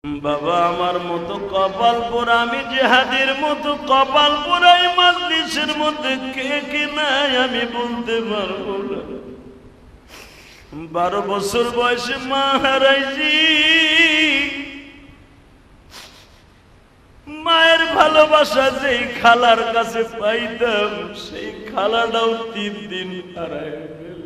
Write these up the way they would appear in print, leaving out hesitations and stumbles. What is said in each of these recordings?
বাবা আমার মতো কপাল পোড়া, আমি জিহাদের মতো কপাল পোড়াই মাজলিসের মধ্যে কে কে নাই আমি বলতে পারবো না। 12 বছর বয়সে মা হারাইছি, মায়ের ভালোবাসা যেই খালার কাছে পাইতাম সেই খালাটাও 3 দিন হারাই গেল।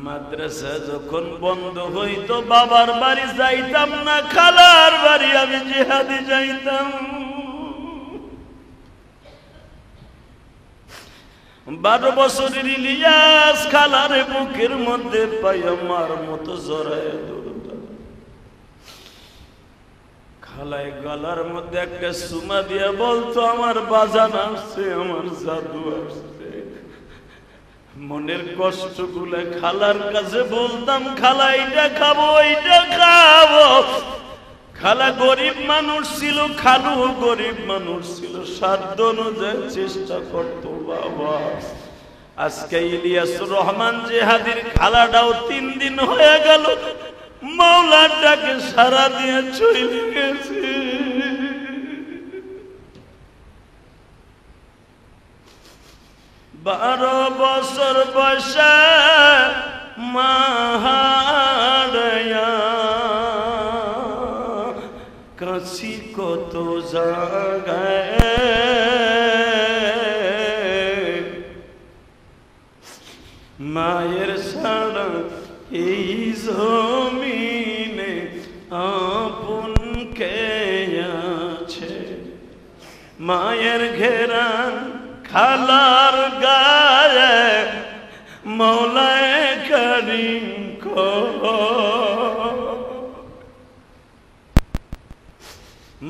মাদ্রাসা যখন বন্ধ হইতো বাবার বাড়ি যাইতাম না, খালার বাড়ি আমি জিহাদি যাইতাম। 12 বছরের ইলিয়াস খালারে বুকের মধ্যে পাইয়া মার মতো জড়ায় ধরতাম। খালায় গলার মধ্যে একটা সুমা দিয়া বলতো আমার বাজান আসছে, আমার জাদু আসছে। মনের কষ্টগুলো খালার কাছে বলতাম, খালা এইটা খাবো এইটা খাবো। খালা গরিব মানুষ ছিল, খালু গরিব মানুষ ছিল, সাধ্য অনুযায়ী চেষ্টা করতো। বাবা আজকে ইলিয়াসুর রহমান জিহাদির খালাটাও 3 দিন হয়ে গেল, মাওলার ডাকে সারা দিয়ে চলে গেছে। 12 বছর বয়সে মা হারায়া কাছি কত জায়গায়, মায়ের ছাড়া এই জমিনে আপন কে আছে। মায়ের ঘেরান খালার গায়ে মৌলায়ে করিম কো,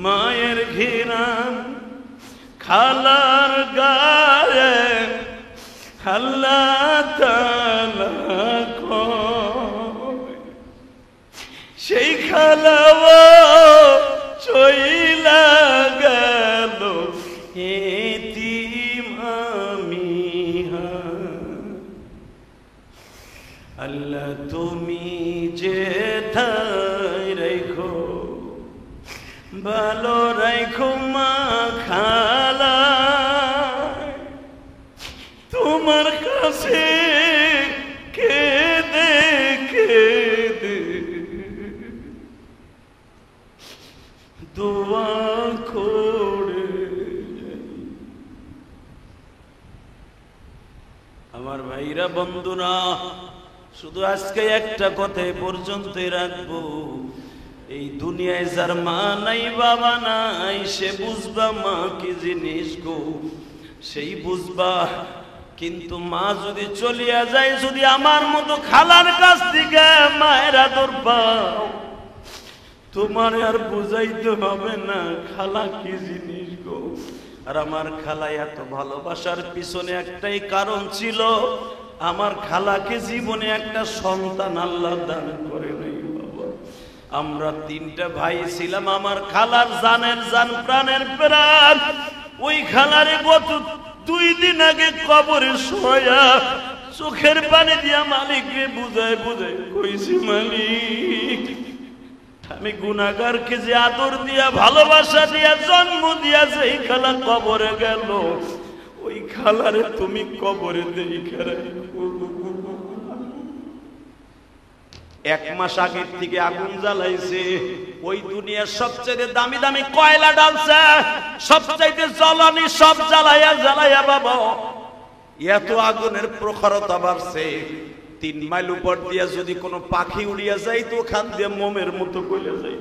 মায়ের ঘেরান খালার গায়ে আল্লাহ তাআলা কো। সেই খালাও চইলা গেল এতিম আমি। আল্লাহ তুমি যে ঠাই রাখো ভালো রাখো মা খালা, তোমার কাছে কেঁদে কেঁদে দোয়া করে। আমার ভাইরা বন্ধুরা, শুধু আজকে একটা কথাই পর্যন্তই রাখবো, এই দুনিয়ায় যার মা নাই বাবা নাই সে বুঝবা মা কি জিনিস গো, সেই বুঝবা। কিন্তু মা যদি চলিয়া যায়, যদি আমার মতো খালার কাছ থেকে মায়ের আদর পাও, তোমার আর বুঝাইতে হবে না খালা কি জিনিস গো। আর আমার খালা এত ভালোবাসার পিছনে একটাই কারণ ছিল, আমার খালাকে জীবনে একটা সন্তান আল্লাহ দান করে নাই বাবা। আমরা 3টা ভাই ছিলাম, আমার খালার জানের জান প্রাণের প্রাণ। ওই খালারে গত 2 দিন আগে কবরে শোয়া চোখের পানি দিয়া মালিককে বুঝায় বুঝায় কইছি, মালিক আমি গুনাহগারকে যে আদর দিয়া ভালোবাসা দিয়া জন্ম দিয়া যেই খালা কবরে গেল, ওই খালারে তুমি কবরে দেখে রাখো। 1 মাস আগের থেকে আগুন জ্বালাইছে, ওই দুনিয়ার সবচেয়ে দামি দামি কয়লা ডালছে, সবচাইতে জ্বালানি সব জ্বালাইয়া জ্বালাইয়া বাবা এত আগুনের প্রখরতা বাড়ছে। 3 মাইল উপর দিয়া যদি কোনো পাখি উড়িয়া যায় তো ওখান দিয়ে মোমের মতো গলে যায়,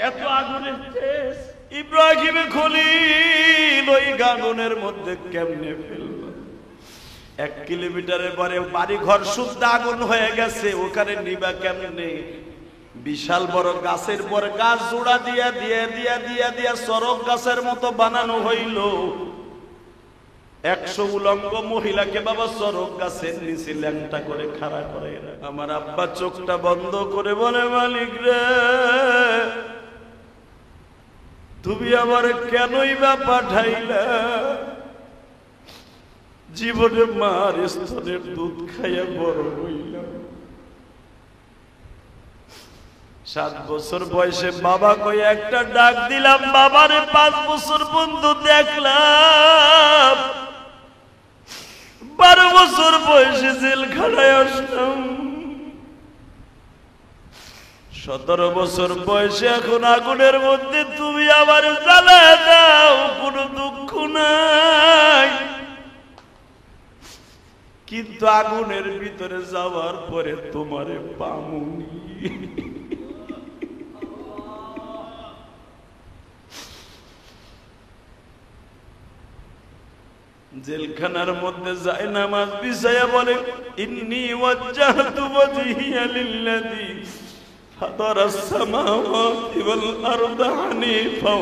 এত আগুনের তেজ। ইব্রাহিম খলিল ওই আগুনের মধ্যে কেমনে ফেলল? 1 কিলোমিটারের পরে বাড়ি ঘর শুদ্ধ আগুন হয়ে গেছে, ওখানে নিবা কেমনে? বিশাল বড় গাছের পর গাছ জোড়া দিয়া দিয়া দিয়া দিয়া দিয়া সরব গাছের মতো বানানো হইল। 100 উলঙ্গ মহিলাকে বাবা সরব গাছের নিচে ল্যাংটা করে খাড়া করে। আমার আব্বা চোখটা বন্ধ করে বলে, মালিক রে তুমি আমার কেনই বা পাঠাইলা? জীবনে মার স্তনের দুধ খাইয়া বড় হইলাম, 7 বছর বয়সে বাবা কই একটা ডাক দিলাম, বাবারে 5 বছর বন্ধু দেখলাম, 12 বছর বয়সে জেলখানায় আসলাম, 17 বছর বয়সে এখন আগুনের মধ্যে তুমি আবার জ্বালায় দাও, কোনো দুঃখ নাই, কিন্তু আগুনের ভিতরে যাওয়ার পরে তোমারে পামুনি। জেলখানার মধ্যে যায় নামাজ বিছায়া বলে, ইন্নী ওয়াজ্জাহতু ওয়াজহিয়া লিল্লাযী ফাতারাস সামাওয়াতি ওয়াল আরদা হানিফা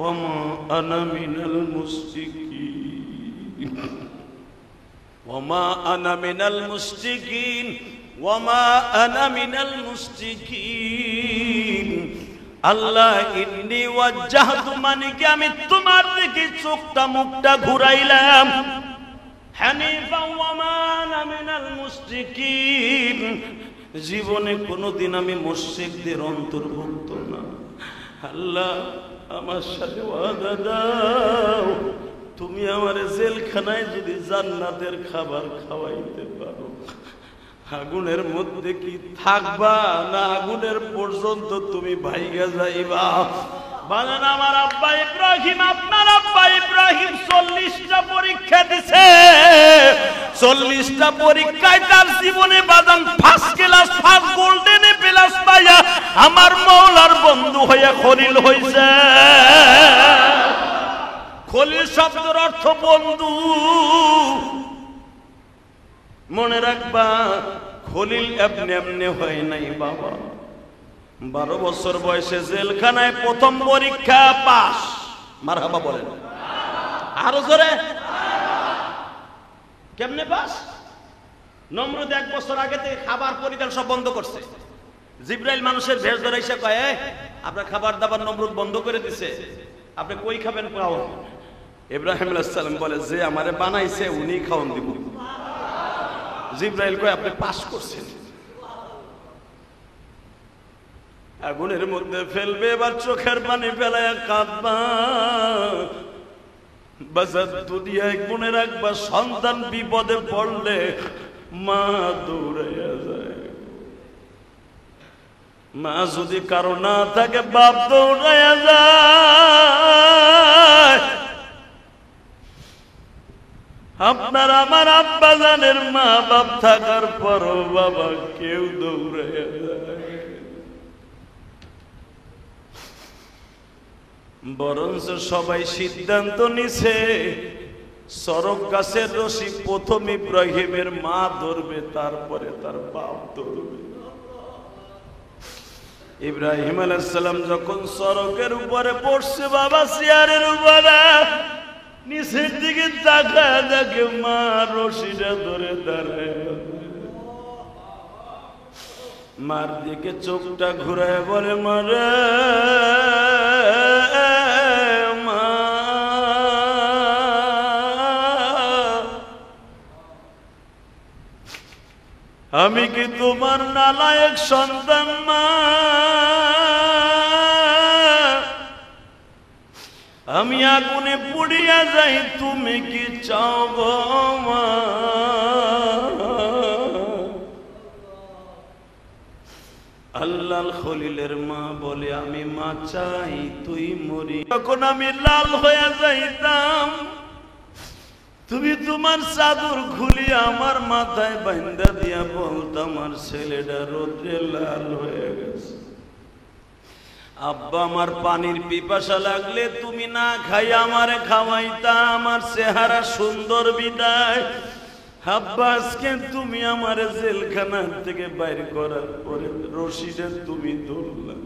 ওয়া মা আনা মিনাল মুশরিকিন ওয়া মা আনা মিনাল মুশরিকিন ওয়া মা আনা মিনাল মুশরিকিন। আল্লাহ ইন্নী ওয়াজ্জাহতু মানে কি আমি তোমার দিকে চোখটা মুখটা ঘুরাইলাম, হানিফা ওয়া মা আনা মিনাল মুশরিকিন, জীবনে কোনোদিন আমি মুশরিকদের অন্তর্ভুক্ত না। আল্লাহ আমার সাথে ওয়াদা দাও, তুমি আমার জেলখানায় যদি জান্নাতের খাবার খাওয়াইতে পারো, আগুনের মধ্যে কি থাকবা না আগুনের পর্যন্ত তুমি ভাইগা যাইবা? বলেন আমার আব্বা ইব্রাহিম, আপনার আব্বা ইব্রাহিম 40টা পরীক্ষা দিছে, 40টা পরীক্ষায় তার জীবনে বাদাম first class first golden plus পাইয়া আমার মওলার বন্ধু হইয়া খলিল হইছে। খলিল শব্দের অর্থ বন্ধু, মনে রাখবা খলিল এমনি এমনি হয় নাই বাবা। 12 বছর বয়সে জেলখানায় প্রথম পরীক্ষা পাস। মারহাবা বলেন আরো জোরে। কেমনে পাস? নমরুদ 1 বছর আগে থেকে খাবার পরিবার সব বন্ধ করছে। জিব্রাইল মানুষের ভেষ ধরে এসে কয়, আপনার খাবার দাবার নমরুদ বন্ধ করে দিছে, আপনি কই খাবেন খাওয়ান? ইব্রাহিম আলাইহিস সালাম বলে, যে আমারে বানাইছে উনি খাওয়ান দিব। জিব্রাইল কয়, আপনি পাস করছেন। আগুনের মধ্যে ফেলবে, এবার চোখের পানি ফেলায় কাঁদবা। বাজার দুনিয়ায় মনে রাখবা, সন্তান বিপদে পড়লে মা দৌড়াইয়া যায়, মা যদি কারো না থাকে বাপ দৌড়াইয়া যায়। আপনার আমার আব্বা জানের মা বাপ থাকার পরও বাবা কেউ দৌড়াইয়া যায়। বরঞ্চ সবাই সিদ্ধান্ত নিছে সরক গাছের রশি প্রথম ইব্রাহিমের মা ধরবে, তারপরে তার বাপ ধরবে। ইব্রাহিম আলাইহিস সালাম যখন সরকের উপরে বসছে, বাবা চেয়ারের উপরে নিচের দিকে তাকায় দেখে মা রশিটা ধরে দাঁড়ায়, মার দিকে চোখটা ঘুরায় বলে, মারে মা, আমি কি তোমার নালায়েক সন্তান মা? আমি আগুনে পুড়িয়া যাই, তুমি কি চাও গো মা? আল্লাহ খলিলের মা বলে, আমি মা চাই তুই মরি। তখন আমি লাল হয়ে যাইতাম, তুমি তোমার চাদর খুলিয়া আমার মাথায় বাঁধা দিয়া বলতাম, আমার ছেলেটা রোদ্রে লাল হয়ে গেছে। আব্বা আমার পানির পিপাসা লাগলে তুমি না খাই আমারে খাওয়াইতা, আমার চেহারা সুন্দর বিদায়। আব্বা আজকে তুমি আমার জেলখানার থেকে বাইর করার পরে রশিটা তুমি ধরলা,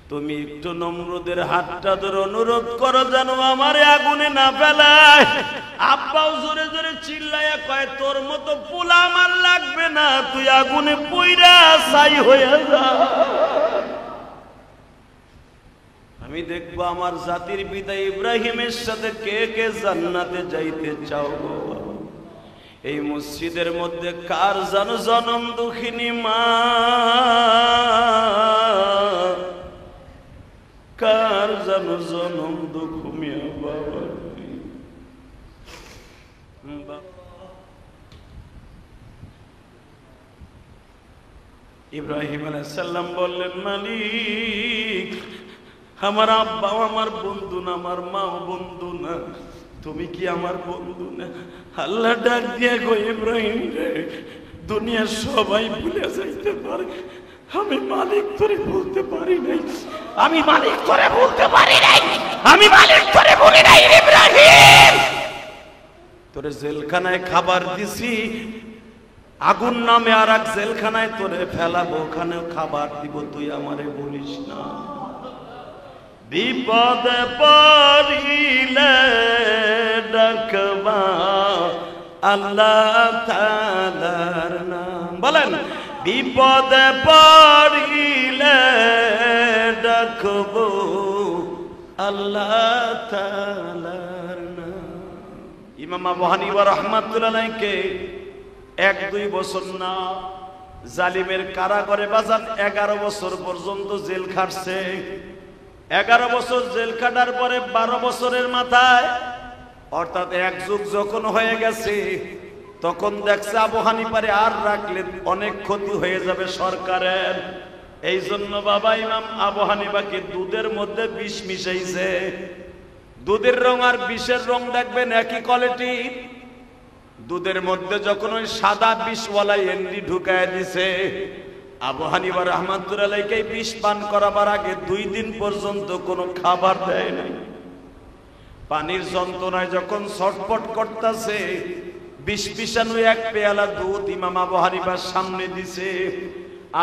তুমি একটু নমরুদের হাতটা ধরে অনুরোধ করো যেন আমারে আগুনে না ফেলায়। আব্বাও জোরে জোরে চিল্লাইয়া কয়, তোর মতো পোলা আমার লাগবে না, তুই আগুনে পুইরা ছাই হয়ে যা। আমি দেখবো আমার জাতির পিতা ইব্রাহিমের সাথে কে কে জান্নাতে যাইতে চাও গো। এই মসজিদের মধ্যে কার যেন জনম দুঃখিনী মা ইব্রাহিম আলাইহিস সালাম বললেন, মালিক, আমার আব্বাও আমার বন্ধু না, আমার মাও বন্ধু না, তুমি কি আমার বন্ধু না? আল্লাহ ডাক দিয়ে কই, ইব্রাহিম রে, দুনিয়ার সবাই ভুলে যাইতে পারে, আমি মালিক তোরে বলতে পারি নাই, আমি মালিক তোরে বলতে পারি নাই, আমি মালিক তোরে বলি নাই। ইব্রাহিম, তোরে জেলখানায় খাবার দিছি, আগুন নামে আর এক জেলখানায় তোরে ফেলাবো, ওখানে খাবার দিব, তুই আমারে বলিস না। বিপদে পড়িলে ডাকবা আল্লাহ তাআলার নাম। বলেন, বিপদে পড়িলে ডাকবো আল্লাহ তাআলার নাম। ইমাম আবু হানিফা রাহমাতুল্লাহ আলাইহি 1-2 বছর না, জালিমের কারাগারে বাজান 11 বছর পর্যন্ত জেল খাটছে। 11 বছর জেল কাটার পরে 12 বছরের মাথায়, অর্থাৎ 1 যুগ যখন হয়ে গেছে, তখন দেখছে আবু হানিফারে আর রাখলে অনেক ক্ষতি হয়ে যাবে সরকারের। এই জন্য বাবা ইমাম আবু হানিফাকে দুধের মধ্যে বিষ মিশাইছে। দুধের রং আর বিষের রং দেখবেন একই কোয়ালিটি। দুধের মধ্যে যখন ওই সাদা বিষওয়ালা এন্ডি ঢুকায় দিছে, আবু হানিফা রাহমাতুল্লাহ আলাইহি বিষ পান করাবার আগে 2 দিন পর্যন্ত কোনো খাবার দেয় নাই। পানির যন্ত্রণায় যখন ছটফট করতেছে, বিষ মিশানো 1 পেয়ালা দুধ ইমাম আবু হানিফার সামনে দিছে।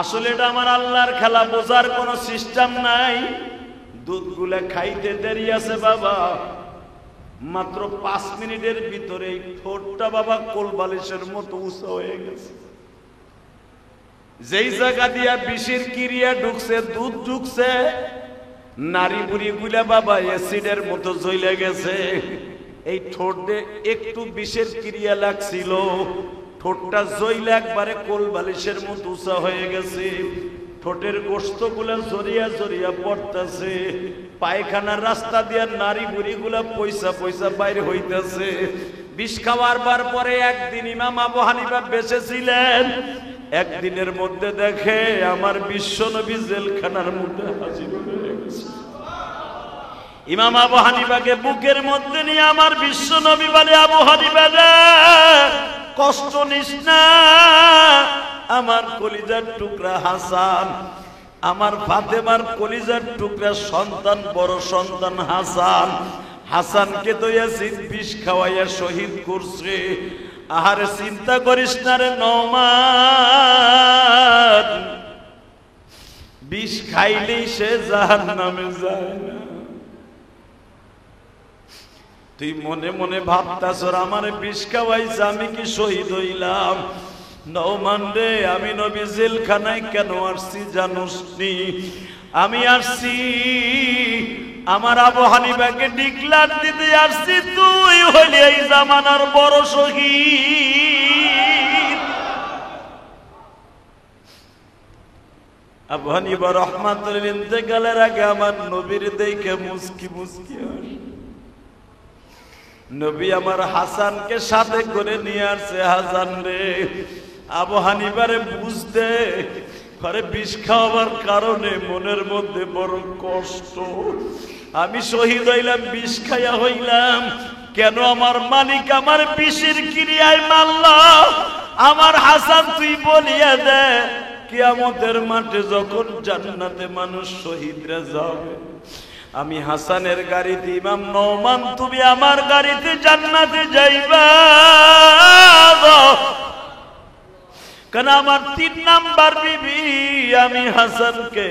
আসলে এটা আমার আল্লাহর খেলা, বোঝার কোনো সিস্টেম নাই। দুধগুলা খাইতে দেরি আছে বাবা, মাত্র 5 মিনিটের ভিতরে ঠোঁটটা বাবা কোলবালিশের মতো উঁচা হয়ে গেছে। যেই জায়গা দিয়া বিষের ক্রিয়া ঢুকছে, দুধ ঢুকছে, নারী বুড়ি গুলা বাবা অ্যাসিডের মতো জ্বলে গেছে। এই ঠোঁটে একটু বিষের ক্রিয়া লাগছিল, ঠোঁটটা জ্বলে একবারে কোলবালিশের মতো উঁচা হয়ে গেছে। ঠোঁটের গোস্ত গুলা জড়িয়া জড়িয়া পড়তেছে। পায়খানার রাস্তা দিয়ে নারী বুড়ি গুলা পয়সা পয়সা বাইরে হইতেছে। বিষ খাওয়ার পরে একদিন ইমাম আবু হানিফা বেঁচে ছিলেন। একদিনের মধ্যে দেখে আমার বিশ্বনবী জেলখানার মধ্যে হাজির হয়ে গেছে। ইমাম আবু হানিফাকে বুকের মধ্যে নিয়ে আমার বিশ্বনবী বলে, আবু হানিফা রে, কষ্ট নিস না, আমার কলিজার টুকরা হাসান, আমার ফাতেমার কলিজার টুকরা সন্তান, বড় সন্তান হাসান, হাসানকে তো ইয়াসিন বিষ খাওয়াইয়া শহীদ করছে। আহারে চিন্তা করিস না রে নওমান, বিষ খাইলেই সে জাহান্নামে যায় না। তুই মনে মনে ভাবতাছ আমার বিষ খাওয়াইছে, আমি কি শহীদ হইলাম? নওমান রে, আমি নবী জেলখানায় কেন আসছি জানোস নি? আমি আসছি আমার আবু হানিফাকে ডিক্লার দিতে আসছি, তুই হইলি এই জামানার বড় শহীদ। আবু হানিফা রাহমাতুল্লাহ ইন্তেকালের আগে আমার নবীর দেখে মুস্কি মুস্কি হাসে। নবী আমার হাসানকে সাথে করে নিয়ে আসছে। হাসান রে, আবু হানিফারে বুঝতে ঘরে বিষ খাওয়ার কারণে মনের মধ্যে বড় কষ্ট। আমি শহীদ হইলাম, বিষ খাইয়া হইলাম কেন? আমার মালিক আমার বিষের ক্রিয়ায় মারল। আমার হাসান তুই বলিয়া দে, কিয়ামতের মাঠে যখন জান্নাতে মানুষ শহীদরা যাবে, আমি হাসানের গাড়িতে, ইমাম নওমান তুমি আমার গাড়িতে জান্নাতে যাইবা। কেন? আমার 3 নাম্বার বিবি আমি হাসানকে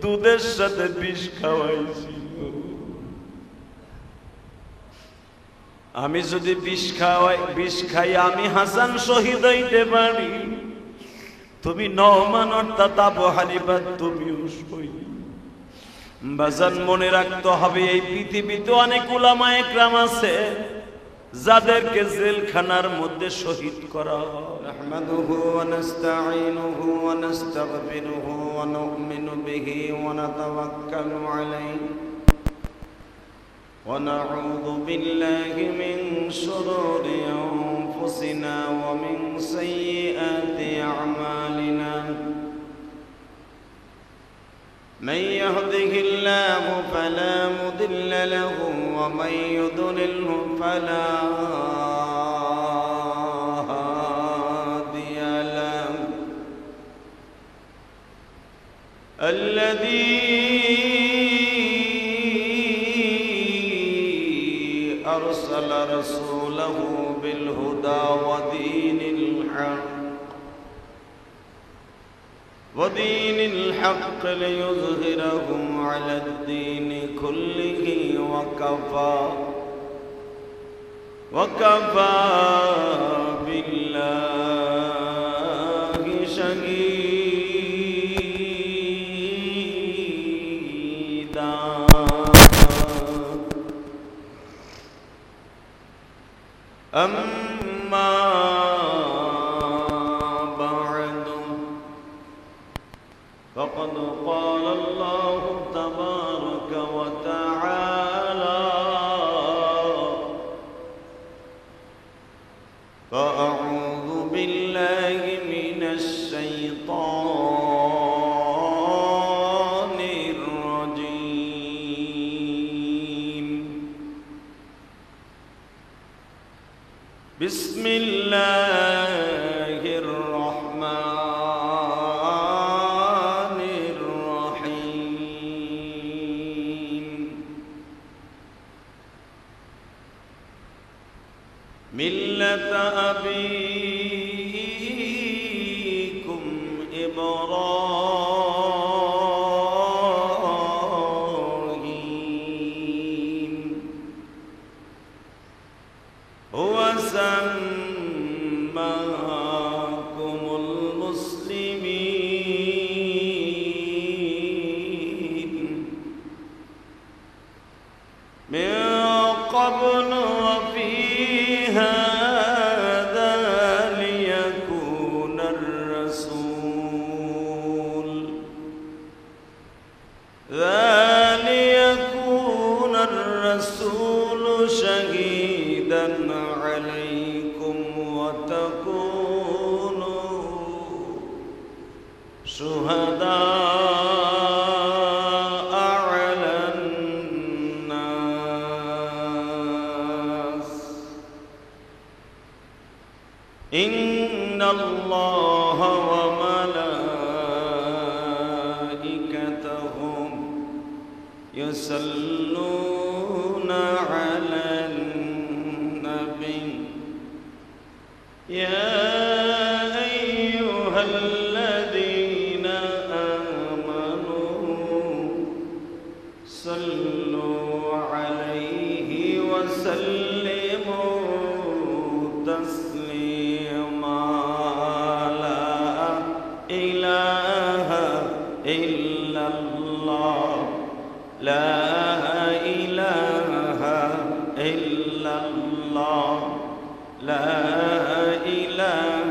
দুধের সাথে বিষ খাওয়াইছি। আমি যদি বিষ খাই আমি হাসান শহীদ হইতে পারি, তুমি নওমান অর্থাৎ আবু হানিফা তুমিও শহীদ। বাজান মনে রাখতে হবে, এই পৃথিবীতে অনেক উলামা একরাম আছে যাদেরকে জেলখানার মধ্যে শহীদ করা হয়। নাহমাদুহু ওয়া নাস্তাঈনুহু ওয়া নাস্তাগফিরুহু ওয়া নু'মিনু বিহি ওয়া নাতাওয়াক্কালু আলাইহি ওয়া নাউযু বিল্লাহি মিন শুরুরি আনফুসিনা ওয়া মিন সাইয়্যাতি আ'মালিনা من يهده الله فلا مضل له ومن يضلله فلا هادي له. الذي أرسل رسوله بالهدى ودين الحق ليظهره على الدين كله وكفى بالله شهيدا. أما بعد فقد قال الله تبارك وتعالى: فأعوذ بالله من الشيطان الرجيم. بسم الله الرحمن الرحيم. ملة أبيكم إبراهيم هو سماكم المسلمين من قبل وفي هذا ليكون الرسول شهيدا عليكم وتكونوا شهداء على الناس. إن الله وملائكته يصلون على النبي يا أيها الذين آمنوا صلوا عليه وسلموا تسليما. لا إله إلا الله لا إله إلا الله لا إله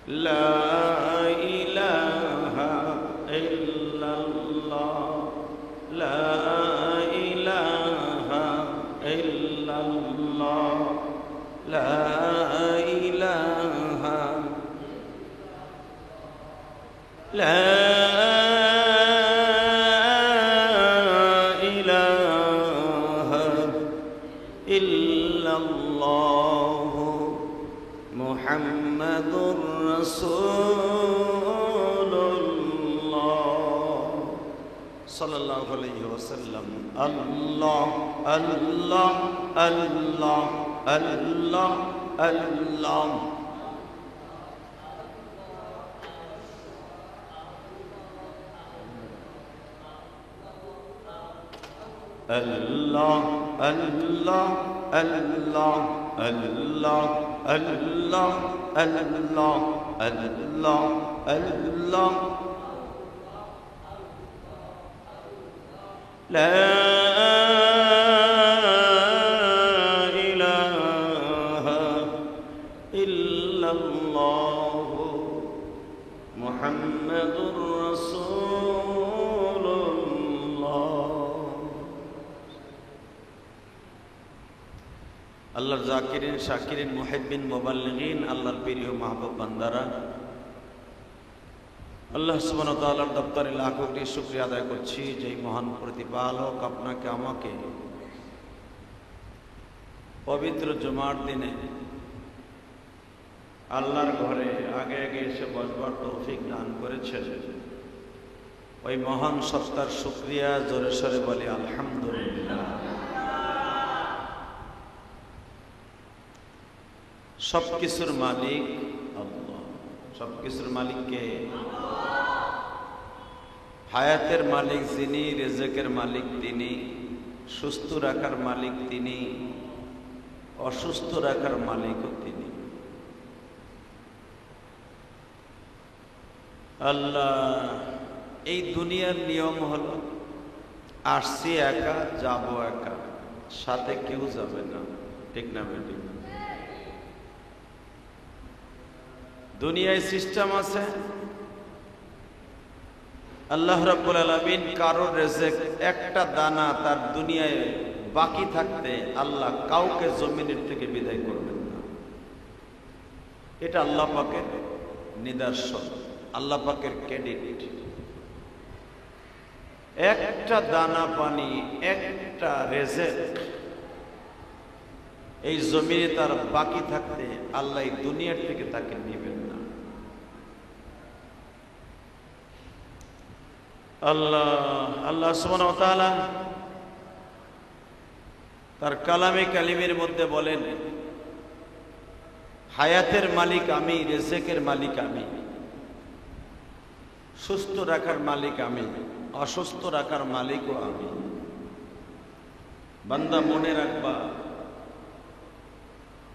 لا إله إلا الله لا إله إلا الله لا إله لا محمد رسول الله صلى الله عليه وسلم. الله الله الله الله الله الله الله الله الله الله الله الله الله لا إله إلا الله محمد رسول الله. আল্লাহর জাকিরিন শাকিরিন মুহিব্বিন মুবাল্লিগিন আল্লাহর প্রিয় মাহবুব বান্দারা, আল্লাহ সুবহানাহু ওয়া তাআলার দপ্তরে লাখ কোটি শুকরিয়া আদায় করছি যে মহান প্রতিপালক আপনাকে আমাকে পবিত্র জুমার দিনে আল্লাহর ঘরে আগে আগে এসে বসবার তৌফিক দান করেছেন। ওই মহান সত্তার শুকরিয়া জোরে সরে বলি আলহামদুলিল্লাহ। সবকিছুর মালিক আল্লাহ। সবকিছুর মালিক কে? হায়াতের মালিক যিনি, রিজকের মালিক তিনি, সুস্থ রাখার মালিক তিনি, অসুস্থ রাখার মালিকও তিনি। আল্লাহ, এই দুনিয়ার নিয়ম হলো আসছি একা, যাব একা, সাথে কেউ যাবে না, ঠিক না বেটি? দুনিয়ায় সিস্টেম আছে, আল্লাহ রাব্বুল আলামিন কারোর রিজক একটা দানা তার দুনিয়ায় বাকি থাকতে আল্লাহ কাউকে জমিনের থেকে বিদায় করবেন না। এটা আল্লাহ পাকের নিদর্শন, আল্লাহ পাকের ক্রেডিট। একটা দানা পানি, একটা রিজক এই জমিনে তার বাকি থাকতে আল্লাহ এই দুনিয়ার থেকে তাকে নেবেন না। আল্লাহ সুবহানাহু ওয়া তাআলা তার কালামে কালিমের মধ্যে বলেন, হায়াতের মালিক আমি, রিজকের মালিক আমি, সুস্থ রাখার মালিক আমি, অসুস্থ রাখার মালিকও আমি। বান্দা মনে রাখবা,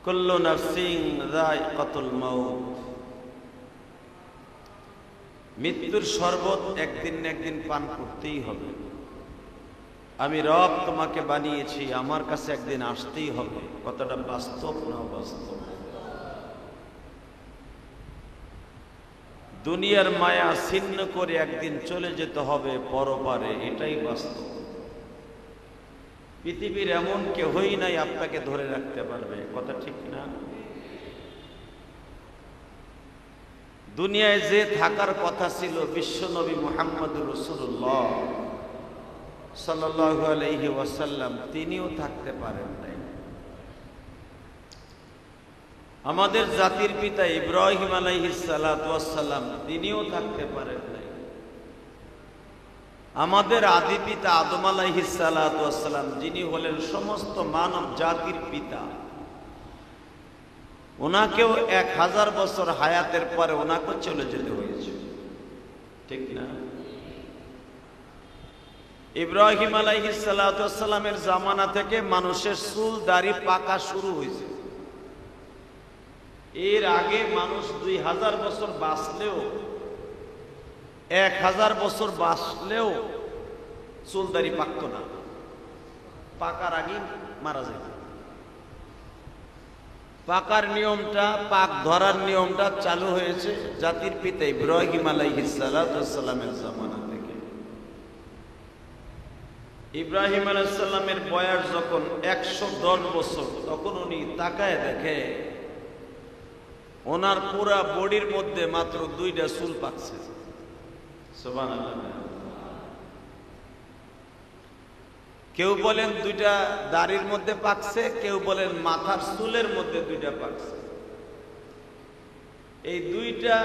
কুল্লু নাফসিন যায়কাতুল মাউত, মৃত্যুর শরবত একদিন না একদিন পান করতেই হবে। আমি রব তোমাকে বানিয়েছি, আমার কাছে একদিন আসতেই হবে। কতটা বাস্তব না বাস্তব? দুনিয়ার মায়া ছিন্ন করে একদিন চলে যেতে হবে পরপারে, এটাই বাস্তব। পৃথিবীর এমন কেউই নাই আপনাকে ধরে রাখতে পারবে, কথা ঠিক না? দুনিয়ায় যে থাকার কথা ছিল বিশ্বনবী মুহাম্মদুর রাসূলুল্লাহ সাল্লাল্লাহু আলাইহি ওয়াসাল্লাম, তিনিও থাকতে পারেন নাই। আমাদের জাতির পিতা ইব্রাহিম আলাইহিস সালাতু ওয়াস সালাম, তিনিও থাকতে পারেন নাই। আমাদের আদি পিতা আদম আলাইহিস সালাতু ওয়াস সালাম, যিনি হলেন সমস্ত মানব জাতির পিতা, ওনাকেও 1000 বছর হায়াতের পরে ওনাকেও চলে যেতে হয়েছে, ঠিক না? ইব্রাহিম আলাইহিস সালাতু ওয়াস সালামের জামানা থেকে মানুষের চুল দাড়ি পাকা শুরু হয়েছে। এর আগে মানুষ 2000 বছর বাঁচলেও, 1000 বছর বাঁচলেও চুল দাড়ি পাকতো না, পাকার আগে মারা যেত। পাকার নিয়মটা, পাক ধরার নিয়মটা চালু হয়েছে জাতির পিতা ইব্রাহিম আলাইহিস সালাতু ওয়াস সালামের জামানা থেকে। ইব্রাহিম আলাইহিস সালামের বয়স যখন 110 বছর, তখন উনি তাকায় দেখে ওনার পুরা বডির মধ্যে মাত্র 2টা চুল পাকছে। সুবহানাল্লাহ। কেউ বলেন 2টা দাড়ির মধ্যে পাকছে, কেউ বলেন মাথার চুলের মধ্যে 2টা পাকছে। এই 2টা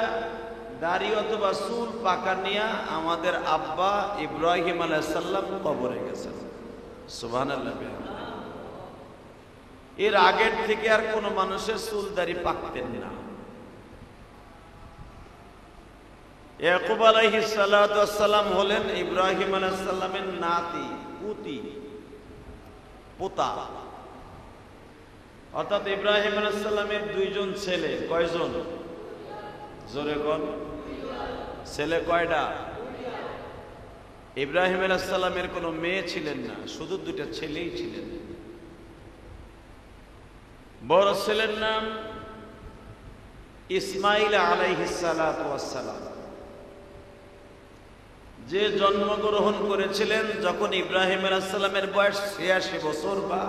দাড়ি অথবা চুল পাকা নিয়ে আমাদের আব্বা ইব্রাহিম আলাইহিস সালাম কবরে গেছেন। সুবহানাল্লাহ। এর আগের থেকে আর কোনো মানুষের চুল দাড়ি পাকতেন না। ইয়াকুব আলাইহিস সালাতু ওয়াস সালাম হলেন ইব্রাহিম আলাইহিস সালামের নাতি, পুতি, পোতা। অর্থাৎ ইব্রাহিম আলাইহিস সালামের 2 জন ছেলে। কয়জন? জোরে বল। ছেলে কয়টা? ইব্রাহিম আলাইহিস সালামের কোনো মেয়ে ছিলেন না, শুধু 2টা ছেলেই ছিলেন। বড় ছেলের নাম ইসমাইল আলাইহিস সালাতু ওয়াস সালাম, যে জন্মগ্রহণ করেছিলেন যখন ইব্রাহিম আলাইহিস সালামের বয়স 86 বছর বা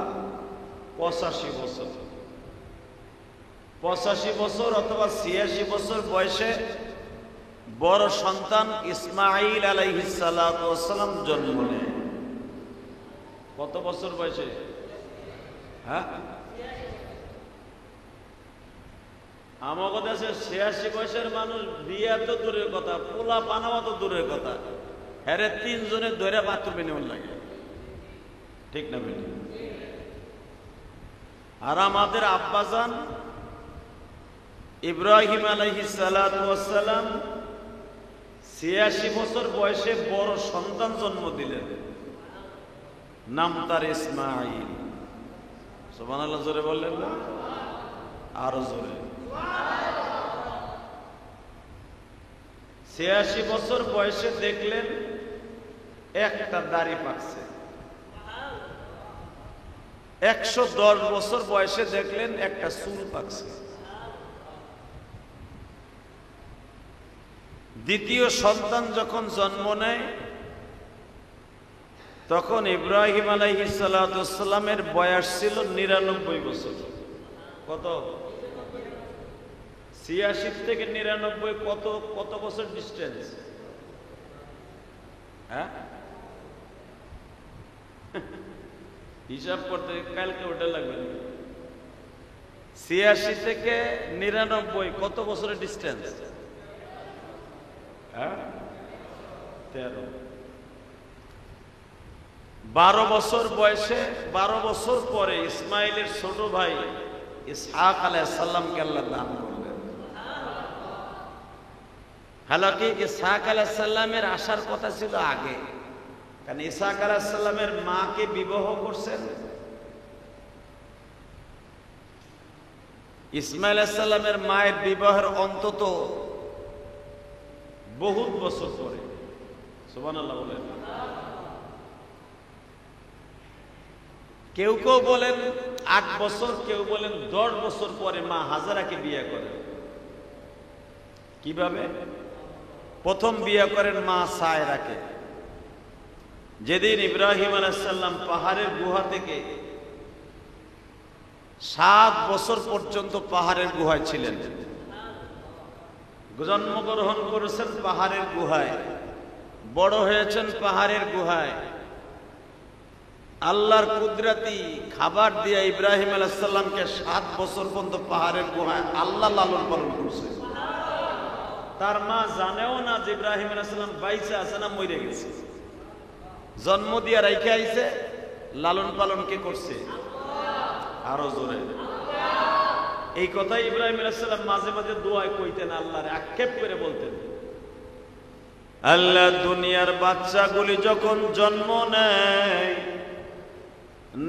85 বছর। 85 বছর অথবা 86 বছর বয়সে বড় সন্তান ইসমাঈল আলাইহিস সালাতু ওয়াস সালাম জন্ম নেয়। কত বছর বয়সে? হ্যাঁ, আমাদের দেশে 86 বয়সের মানুষ বিয়ে তো দূরের কথা, পোলা পানাও তো দূরের কথা, হ্যারে 3 জনের ধরে বাথরুমে নেওয়ার লাগে, ঠিক না বেটি? আর আমাদের আব্বাজান ইব্রাহিম আলাইহিস সালাতু ওয়াস সালাম 86 বছর বয়সে বড় সন্তান জন্ম দিলেন, নাম তার ইসমাঈল। সুবহানাল্লাহ, জোরে বললেন না? আরো জোরে। 86 বছর বয়সে দেখলেন একটা দাড়ি পাকছে। 110 বছর বয়সে দেখলেন একটা চুল পাকছে। দ্বিতীয় সন্তান যখন জন্ম নেয় তখন ইব্রাহিম আলাইহিস সালাতু ওয়াস সালামের বয়স ছিল 99 বছর। কত? 86 থেকে 99 কত বছর ডিস্টেন্স? হ্যাঁ, হিসাব করতে কালকে ওটা লাগবে। 86 থেকে 99 কত বছরের ডিস্টেন্স? হ্যাঁ, 13। 12 বছর বয়সে, 12 বছর পরে ইসমাইলের ছোট ভাই ইসহাক আলাইহিস সালামকে আল্লাহ দান করলেন। হালাকি ইসহাক আলাইহিস সালামের আসার কথা ছিল আগে, কারণ ইসহাক আলাইহিস সালামের মাকে বিবাহ করছেন ইসমাইল আলাইহিস সালামের মায়ের বিবাহের অন্তত বহুত বছর পরে। সুবহানাল্লাহ বলেন। কেউ কেউ বলেন 8 বছর, কেউ বলেন 10 বছর পরে মা হাজারাকে বিয়ে করেন। কিভাবে? প্রথম বিয়ে করেন মা সায়রাকে। যেদিন ইব্রাহিম আলাইহিস সালাম পাহাড়ের গুহা থেকে 7 বছর পর্যন্ত পাহাড়ের গুহায় ছিলেন, জন্মগ্রহণ করেছেন পাহাড়ের গুহায়, বড় হয়েছেন পাহাড়ের গুহায়, আল্লাহর কুদরতি খাবার দিয়ে ইব্রাহিম আলাইহিস সালামকে 7 বছর পর্যন্ত পাহাড়ের গুহায় আল্লাহ লালন পালন করছে। তার মা জানেও না যে ইব্রাহিম আলাইহিস সালাম বাইচে আছে না মরে গেছে। জন্ম দিয়া রাইখে আইছে, লালন পালন কে করছে? আরো জোরে। এই কথাই ইব্রাহিম আলাইহিস সালাম মাঝে মাঝে দোয়ায় কইতেন, আল্লাহরে আক্ষেপ করে বলতেন, আল্লাহ দুনিয়ার বাচ্চাগুলি যখন জন্ম নেয়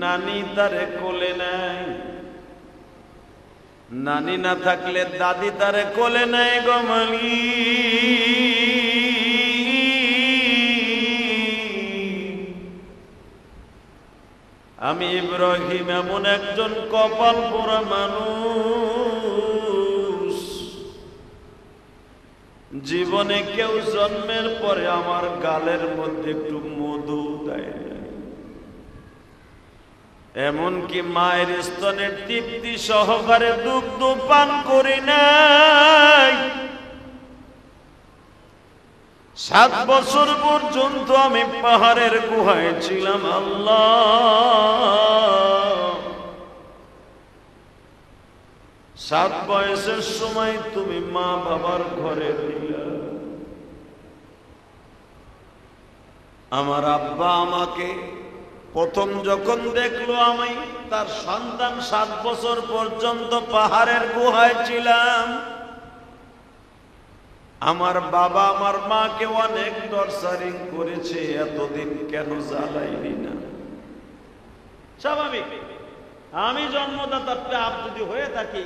নানি তারে কোলে নেয়, নানি না থাকলে দাদি তারে কোলে নেয় গো মালি। আমি ইব্রাহিম এমন একজন কপাল পোড়া মানুষ, জীবনে কেউ জন্মের পরে আমার গালের মধ্যে একটু মধু দেয় না, এমনকি মায়ের স্তনের তৃপ্তি সহকারে দুগ্ধ পান করি নাই। 7 বছর পর্যন্ত আমি পাহাড়ের গুহায় ছিলাম। আল্লাহ, 7 বয়সের সময় তুমি মা বাবার ঘরে দিলা। আমার আব্বা আমাকে প্রথম যখন দেখলো আমি তার সন্তান 7 বছর পর্যন্ত পাহাড়ের গুহায় ছিলাম, আমার বাবা আমার মাকে অনেক টর্চারিং করেছে, এতদিন কেন জ্বালাইলি না? স্বাভাবিক, আমি জন্মদাতা পাপ যদি হয়ে থাকি।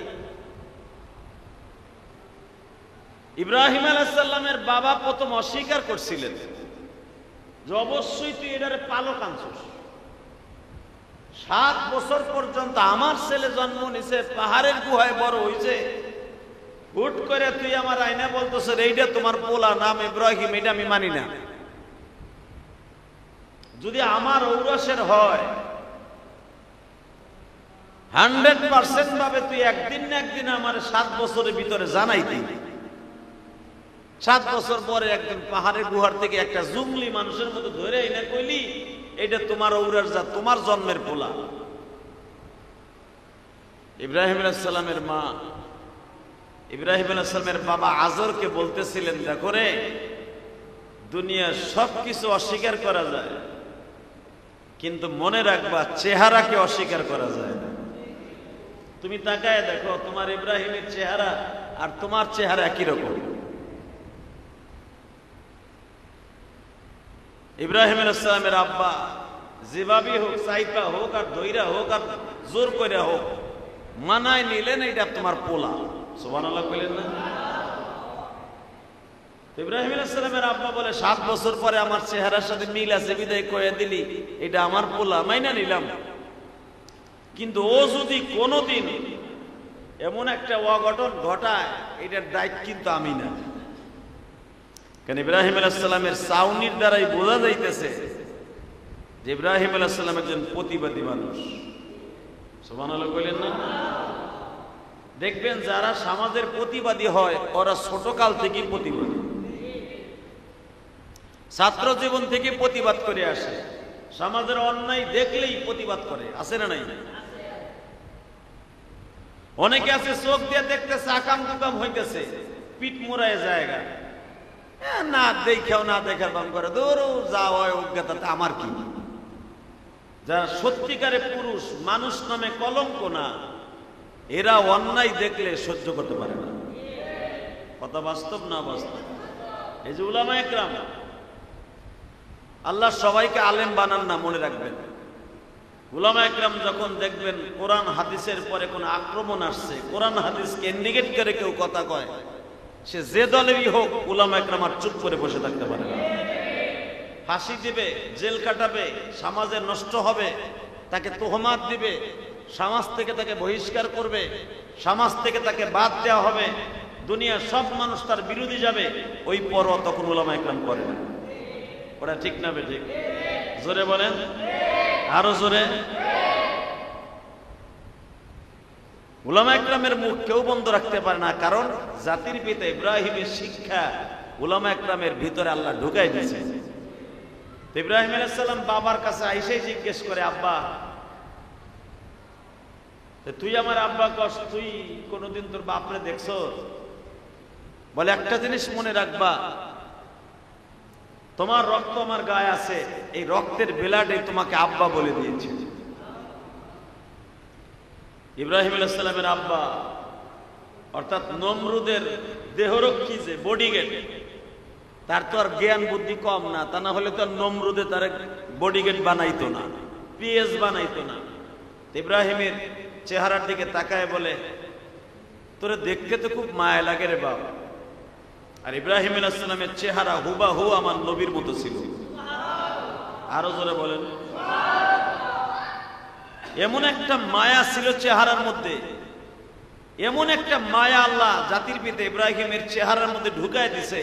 ইব্রাহিম আলাইহিস সালামের বাবা প্রথম অস্বীকার করছিলেন যে অবশ্যই তুই এটারে পালক আনছিস। 7 বছর পর্যন্ত আমার ছেলে জন্ম নিছে, পাহাড়ের গুহায় বড় হইছে, হুট করে তুই আমার আইনা বলতেছ এইটা তোমার পোলা, নাম ইব্রাহিম, এটা আমি মানি না। যদি আমার ঔরসের হয় 100% ভাবে তুই একদিন না একদিন আমার 7 বছরের ভিতরে জানাই দিই। 7 বছর পরে একদিন পাহাড়ের গুহার থেকে একটা জুংলি মানুষের মতো ধরে এনে কইলি এটা তোমার ঔরার জাত, তোমার জন্মের পোলা। ইব্রাহিম আলাইহিস সালামের মা, ইব্রাহিম আলাইহিস সালামের বাবা আজরকে বলতেছিলেন, দেখো রে, দুনিয়ার সবকিছু অস্বীকার করা যায়, কিন্তু মনে রাখবা চেহারাকে অস্বীকার করা যায় না। তুমি তাকায় দেখো, তোমার ইব্রাহিমের চেহারা আর তোমার চেহারা একই রকম। ইব্রাহিম আলাইহিস সালামের আব্বা যেভাবেই হোক, চাইতা হোক আর দইরা হোক আর জোর করে হোক, মানায় নিলেন এটা তোমার পোলা। সুবহানাল্লাহ কইলেন না? ইব্রাহিম আলাইহিস সালামের আব্বা বলে, 7 বছর পরে আমার চেহারার সাথে মিল আছে বিদায় কয়ে দিলি, এটা আমার পোলা, মাইনা নিলাম। কিন্তু ও যদি কোনোদিন এমন একটা অঘটন ঘটায়, এটার দায়িত্ব কিন্তু আমি না। কারণ ইব্রাহিম আলাইহিস সালামের চাউনির দ্বারাই বোঝা যাইতেছে যে ইব্রাহিম আলাইহিস সালাম একজন প্রতিবাদী মানুষ। সুবহানাল্লাহ কইলেন না? দেখবেন যারা সমাজের প্রতিবাদী হয় ওরা ছোটকাল থেকেই প্রতিবাদী, ছাত্র জীবন থেকে প্রতিবাদ করে আসে, সমাজের অন্যায় দেখলেই প্রতিবাদ করে, আছে না নাই? অনেকে আছে চোখ দিয়ে দেখতেছে আকাম কুকাম হইতেছে, পিঠ মুড়ায় জায়গা না দেখেও না দেখার দাম করে, দৌড় যা হয় অজ্ঞাতাতে আমার কি। যারা সত্যিকারে পুরুষ, মানুষ নামে কলঙ্ক না, এরা অন্যায় দেখলে সহ্য করতে পারে না। কথা বাস্তব না বাস্তব? এই যে উলামায়ে কেরাম, আল্লাহ সবাইকে আলেম বানান না, মনে রাখবেন। উলামায়ে কেরাম যখন দেখবেন কোরআন হাদিসের পরে কোন আক্রমণ আসছে, কোরআন হাদিসকে ইন্ডিকেট করে কেউ কথা কয়, সে যে দলেরই হোক, উলামায়ে কেরাম আর চুপ করে বসে থাকতে পারে না। ফাঁসি দিবে, জেল কাটাবে, সমাজে নষ্ট হবে, তাকে তোহমাত দিবে, সমাজ থেকে তাকে বহিষ্কার করবে, সমাজ থেকে তাকে বাদ দেওয়া হবে, দুনিয়ার সব মানুষ তার বিরোধী যাবে, ওই পরোয়া তখন উলামায়ে কেরাম করে না। ওটা ঠিক না বেঠিক? জোরে বলেন, আরো জোরে। উলামায়ে কেরামের মুখ কেউ বন্ধ রাখতে পারে না, কারণ জাতির পিতা ইব্রাহিমের শিক্ষা উলামায়ে কেরামের ভিতরে আল্লাহ ঢুকাই দিয়েছে। ইব্রাহিম আলাইহিস সালাম বাবার কাছে আইসাই জিজ্ঞেস করে, আব্বা তুই আমার আব্বা কস, তুই কোনদিন তোর বাপরে দেখছো? বলে, একটা জিনিস মনে রাখবা, তোমার রক্ত আমার গায়ে আছে, এই রক্তের বেলাডে তোমাকে আব্বা বলে দিয়েছে। ইব্রাহিম আলাইহিস সালামের আব্বা অর্থাৎ নমরুদের দেহরক্ষী, যে বডিগার্ড, তার তো আর জ্ঞান বুদ্ধি কম না, তা না হলে তো আর নমরুদে তার বডিগার্ড বানাইতো না, পিএস বানাইতো না। ইব্রাহিমের চেহারার দিকে তাকায় বলে, তোরে দেখতে তো খুব মায়া লাগে রে বাপ। আর ইব্রাহিম আলাইহিস সালামের চেহারা হুবাহু আমার নবীর মতো ছিল। আরো জোরে বলেন। এমন একটা মায়া ছিল চেহারার মধ্যে, এমন একটা মায়া আল্লাহ জাতির পিতা ইব্রাহিমের চেহারার মধ্যে ঢুকায় দিছে,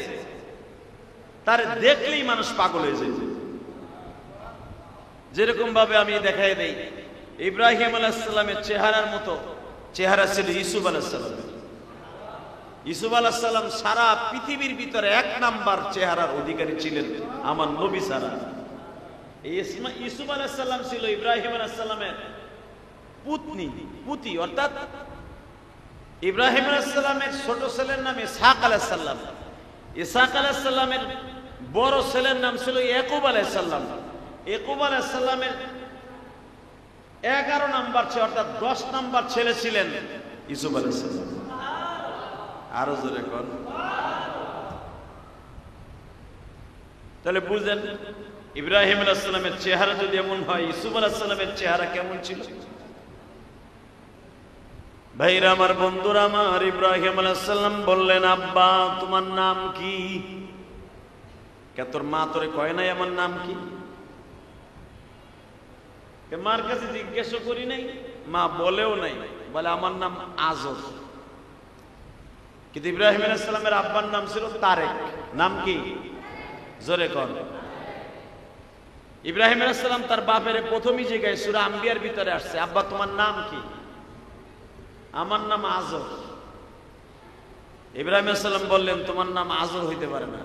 তার দেখলেই মানুষ পাগল হয়ে যায়। যেরকম ভাবে আমি দেখাই দেই, ইব্রাহিম আলাইহিস সালামের চেহারার মতো চেহারা ছিল ইউসুফ আলাইহিস সালামের। ইউসুফ আলাইহিস সালাম সারা পৃথিবীর ভিতরে 1 নাম্বার চেহারার অধিকারী ছিলেন আমার নবী ছাড়া। ইউসুফ আলাইহিস সালাম ছিল ইব্রাহিম আলাইহিস সালামের পুতি, অর্থাৎ ইব্রাহিম আলাইহিস সালামের ছোট ছেলের নাম ইসহাক আলাইহিস সালাম। ইসহাক আলাইহিস সালামের বড় ছেলের নাম ছিল ইয়াকুব আলাইহিস সালাম। ইয়াকুব আলাইহিস সালামের 11 নাম্বার ছেলে, অর্থাৎ 10 নাম্বার ছেলে ছিলেন ইউসুফ আলাইহিস সালাম। আরো জোরে কোন। তাহলে বুঝেন, ইব্রাহিম আলাইহিস সালামের চেহারা যদি এমন হয়, ইউসুফ আলাইহিস সালামের চেহারা কেমন ছিল? ভাইরা আমার, বন্ধুরা আমার, ইব্রাহিম আলাইহিস সালাম বললেন, আব্বা তোমার নাম কি? কে তোর মা তোরে কয় নাই আমার নাম কি? মার কাছে জিজ্ঞেস করি নাই, মা বলেও নাই, বলে আমার নাম আজর। কিন্তু ইব্রাহিম আলাইহিস সালামের আব্বার নাম ছিল তারেক। নাম কি? জোরে কর। ইব্রাহিম আলাইহিস সালাম তার বাপের প্রথমই জায়গায় সূরা আম্বিয়ার ভিতরে আসছে, আব্বা তোমার নাম কি? আমার নাম আজর। ইব্রাহিম আলাইহিস সালাম বললেন তোমার নাম আজর হইতে পারে না,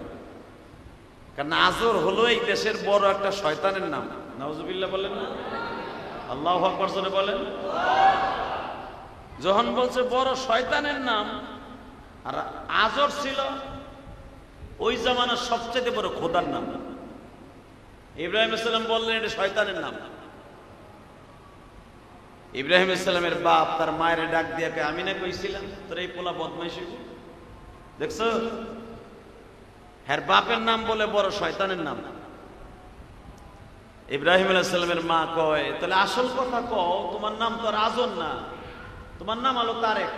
কারণ আজর হলো এই দেশের বড় একটা শয়তানের নাম। নাউজুবিল্লাহ বলেন না, আল্লাহু আকবার জোরে বলেন। যখন বলছে বড় শয়তানের নাম, আর আজর ছিল ওই জামানার সবচেয়ে বড় খোদার নাম। ইব্রাহিম আলাইহিস সালাম বললেন এটা শয়তানের নাম। ইব্রাহিম আলাইহিস সালামের বাপ তার মায়ের ডাক দিয়ে আমি না কইছিলাম তোর এই পোলা বদমাইশি, দেখছো হ্যার বাপের নাম বলে বড় শয়তানের নাম। ইব্রাহিম আলাইহিস সালামের মা কয় তাহলে আসল কথা কও, তোমার নাম তো আর আজর না, তোমার নাম হলো তারেক।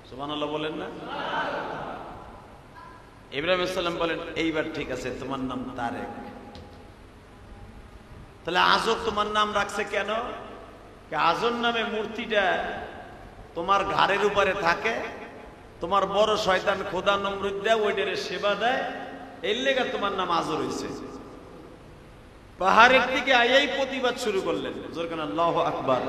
সুবহানাল্লাহ বলেন না। ইব্রাহিম আলাইহিস সালাম বলেন এইবার ঠিক আছে, তোমার নাম তারেক। তাহলে আজর তোমার নাম রাখছে কেন? আজর নামে মূর্তিটা তোমার ঘাড়ের উপরে থাকে, তোমার বড় শয়তান খোদা নমরুদ দেয় ওইটারে সেবা দেয়, এর লেগে তোমার নাম আজর হইছে। পাহাড়ের দিকে আইয়াই প্রতিবাদ শুরু করলেন, জোরে কেন আল্লাহু আকবার।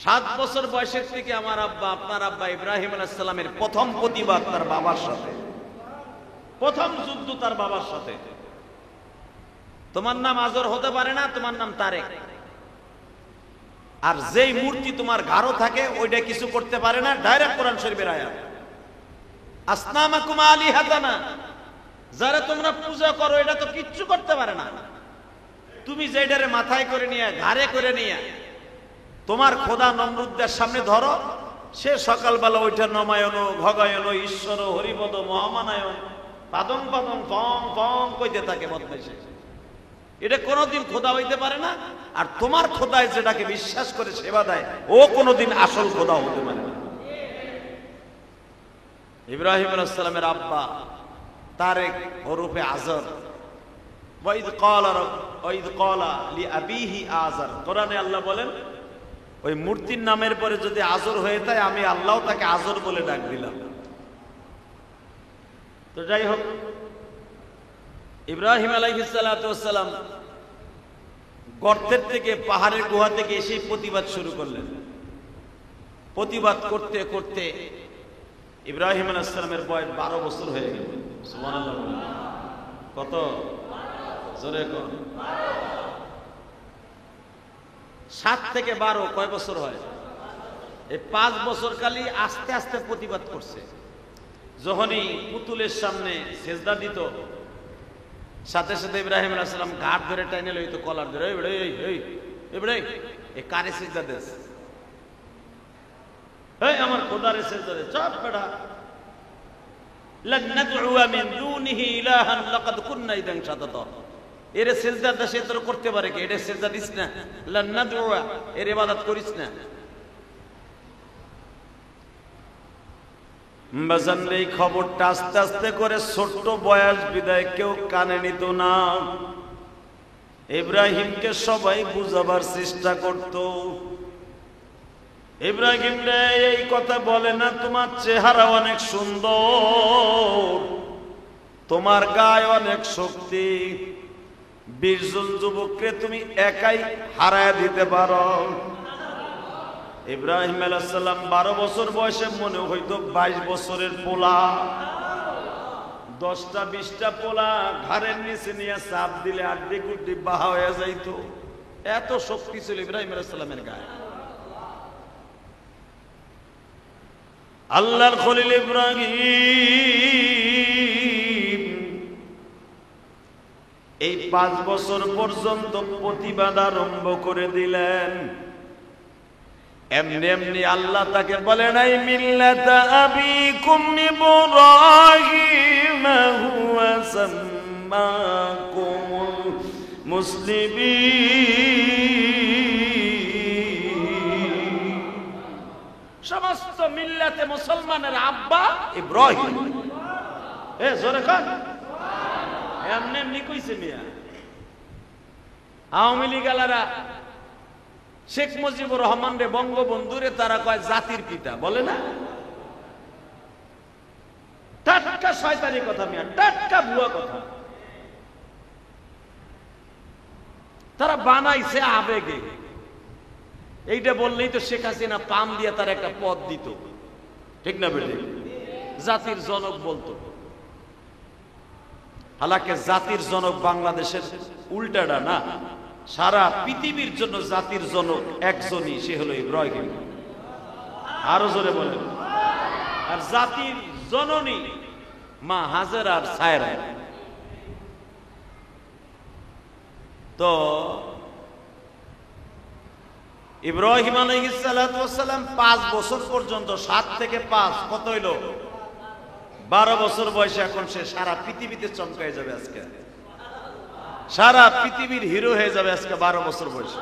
7 বছর বয়সের থেকে আমার আব্বা, আপনার আব্বা ইব্রাহিম আলাইহিস সালামের প্রথম প্রতিবাদ তার বাবার সাথে, প্রথম যুদ্ধ তার বাবার সাথে। তোমার নাম আজর হতে পারে না, তোমার নাম তারেক। আর যেই মূর্তি তোমার ঘাড়ও থাকে ওইটা কিছু করতে পারে না, ডাইরেক্ট কোরআন শরীফের আয়াত, আসনামাকুম আলিহাতানা, যারা তোমরা পূজা করো এটা তো কিচ্ছু করতে পারে না। তুমি যেটারে মাথায় করে নিয়ে ঘাড়ে করে নিয়ে তোমার খোদা নমরুদদের সামনে ধরো, সে সকালবেলা ওইটা নমায়ন ভগায়ন ঈশ্বর হরিপদ মহামানায়ন পাদং পাদং ফং ফং কইতে থাকে বদমাইশে। এটা কোনোদিন খোদা হইতে পারে না। আর তোমার খোদায় যেটাকে বিশ্বাস করে সেবা দেয় ও কোনোদিন আসল খোদা হতে পারে না। ইব্রাহিম আলাইহিস সালামের আব্বা তারেক ওরফে আজর, ওয়াইদ ক্বালা লিআবিহি আজর, কোরআনে আল্লাহ বলেন ওই মূর্তির নামের পরে যদি আজর হয়ে যায় আমি আল্লাহ তাকে আজর বলে ডাক দিলাম। তো যাই হোক, ইব্রাহিম আলাইহিস সালাতু ওয়াস সালাম গর্তের থেকে পাহাড়ের গুহা থেকে এসে প্রতিবাদ শুরু করলেন। প্রতিবাদ করতে করতে ইব্রাহিম আলাইহিস সালামের বয়স 12 বছর হয়ে গেল। সুবহানাল্লাহ। কত জোরে কর। 7 থেকে 12 কয় বছর হয়? এই 5 বছর কালি আস্তে আস্তে প্রতিবাদ করছে। যখনই পুতুলের সামনে সেজদা দিত সাথে সাথে ইব্রাহিম আলাইহিস সালাম ঘাট ধরে টাইনে লইতো, কলার ধরে এই কারে সেজদা দেস, এই আমার খোদারে সেজদা দে, চুপ বেটা, লান নাদউ মিন দুনিহি ইলাহান লাকাদ কুননা ইদান শাতাতা, এর সেজদা দেশে তোর করতে পারে কি? এটা সেজদা দিস না, লান নাদউ এর ইবাদত করিস না। বাজান এই খবরটা আস্তে আস্তে করে ছোট্ট বয়স বিদায় কেউ কানে নিত না। ইব্রাহিমকে সবাই বুঝাবার চেষ্টা করত। ইব্রাহিম রে এই কথা বলে না, তোমার চেহারা অনেক সুন্দর, তোমার গায়ে অনেক শক্তি, 20 জন যুবককে তুমি একাই হারায় দিতে পারো। ইব্রাহিম আলাইহিস সালাম 12 বছর বয়সে মনে হইতো 22 বছরের পোলা। 10টা 20টা পোলা ঘাড়ের নিচে নিয়ে চাপ দিলে আড্ডি গুড্ডি বাহা হয়ে যাইতো, এত শক্তি ছিল ইব্রাহিম আলাইহিস সালামের গায়ে। আল্লাহর খলিল ইব্রাহিম এই 5 বছর পর্যন্ত প্রতিবাদ আরম্ভ করে দিলেন। এমনি এমনি আল্লাহ তাকে বলে নাই মিল্লাতা আবিকুম ইব্রাহিম হুয়া সাম্মাকুমুল মুসলিমিন, সমস্ত মিল্লাতে মুসলমানের আব্বা ইব্রাহিম। এ জোরে কান, এমনি এমনি কইছে মিয়া। আওয়ামী লীগ আলারা শেখ মুজিবুর রহমান রে বঙ্গবন্ধুরে তারা কয় জাতির পিতা, বলে না? টাটকা শয়তানি কথা মিয়া, টাটকা ভুয়া কথা। তারা বানাইছে আবেগে। এইটা বললেই তো শেখ হাসিনা পাম দিয়ে তার একটা পদ দিত, ঠিক না বেটে? জাতির জনক বলতো। হালাকে জাতির জনক বাংলাদেশের উল্টাটা না, সারা পৃথিবীর জন্য জাতির জনক একজনই, সে হলো ইব্রাহিম। আরো জোরে বলেন। আর জাতির জননী মা হাজেরা আর সায়রা। তো ইব্রাহিম আলাইহিস সালাতু ওয়াস সালাম 5 বছর পর্যন্ত, 7 থেকে 5 কত হইল? 12 বছর বয়সে এখন সে সারা পৃথিবীতে চমকায় যাবে আজকে, সারা পৃথিবীর হিরো হয়ে যাবে আজকে 12 বছর বয়সে।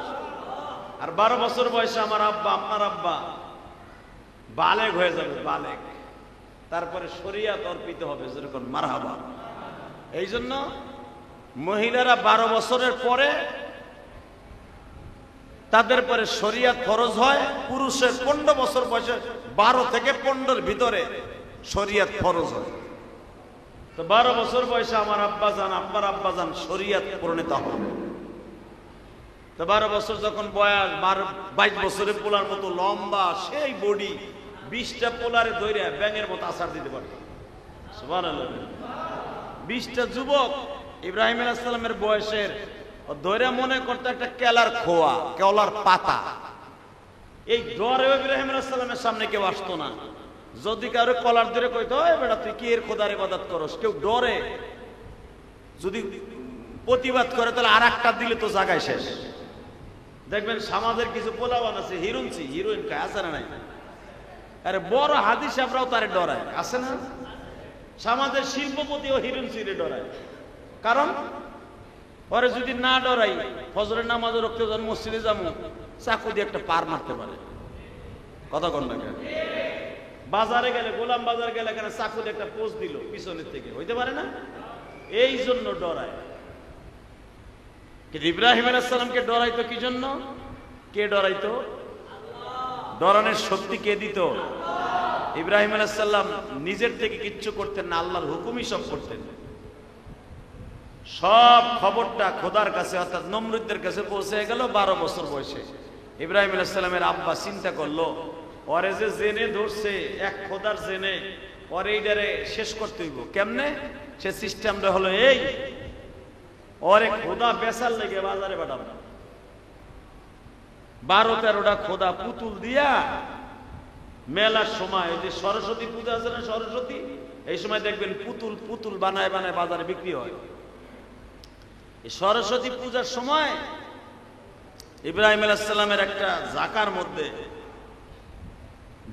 আর 12 বছর বয়সে আমার আব্বা, আপনার আব্বা বালেগ হয়ে যাবে, বালেগ। তারপরে শরিয়াত অর্পিত হবে, যেরকম মারহাবা। এই জন্য মহিলারা 12 বছরের পরে তাদের পরে শরিয়াত ফরজ হয়। পুরুষের 15 বছর বয়সে, 12 থেকে 15-এর ভিতরে শরিয়াত ফরজ হয়। তো 12 বছর বয়সে আমার আব্বা যান, আপনার আব্বা যান শরিয়াত প্রণীত হবে। তো 12 বছর যখন বয়স, 22 বছরে পোলার মতো লম্বা সেই বডি, 20টা পোলারে ধরে ব্যাঙের মতো আছাড় দিতে পারত। সুবহানাল্লাহ। 20টা যুবক ইব্রাহিম আলাইহিস সালামের বয়সের ধরে মনে করতে একটা কেলার খোয়া, কেলার পাতা। এই ডরে ইব্রাহিম আলাইহিস সালামের সামনে কেউ আসতো না। যদি কারো কলার ধরে কইতো, ওই বেটা তুই কি এর খোদার ইবাদত করস, কেউ ডরে যদি প্রতিবাদ করে তাহলে আর একটা দিলে তো জায়গায় শেষ। দেখবেন সমাজের কিছু পোলাবান আছে, হিরোইন খায়, আছে না নাই? আরে বড় হাদিস আমরাও তারে ডরায়, আছে না? সমাজের শিল্পপতিও হিরোইন সিরে ডরায়। কারণ পরে যদি না ডরাই, ফজরের নামাজে রক্ত যান, মসজিদে যাবো, চাকু দিয়ে একটা পার মারতে পারে। কথা কন না কেন? বাজারে গেলে, গোলাম বাজার গেলে, এখানে চাকু দিয়ে একটা পোস্ট দিল পিছনের থেকে, হইতে পারে না? এই জন্য ডরায়। কিন্তু ইব্রাহিম আলাইহিস সালামকে ডরাইতো কি জন্য? কে ডরাইতো? ডরানোর শক্তি কে দিত? ইব্রাহিম আলাইহিস সালাম নিজের থেকে কিচ্ছু করতেন না, আল্লাহর হুকুমই সব করতেন। সব খবরটা খোদার কাছে, অর্থাৎ নমরুদের কাছে পৌঁছে গেল 12 বছর বয়সে। ইব্রাহিম আলাইহিস সালামের আব্বা চিন্তা করলো, ওরে যে জেনে ধরছে, এক খোদার জেনে, ওরে এইটারে শেষ করতে হইব। কেমনে? সে সিস্টেমটা হলো এই, ওরে খোদা বেচার লেগে বাজারে পাঠাবো। 12-13টা খোদা পুতুল দিয়া মেলার সময়, ওই যে সরস্বতী পূজা আছে না, সরস্বতী, এই সময় দেখবেন পুতুল বানায় বানায় বাজারে বিক্রি হয়। এই সরস্বতী পূজার সময় ইব্রাহিম আলাইহিস সালামের একটা জাকার মধ্যে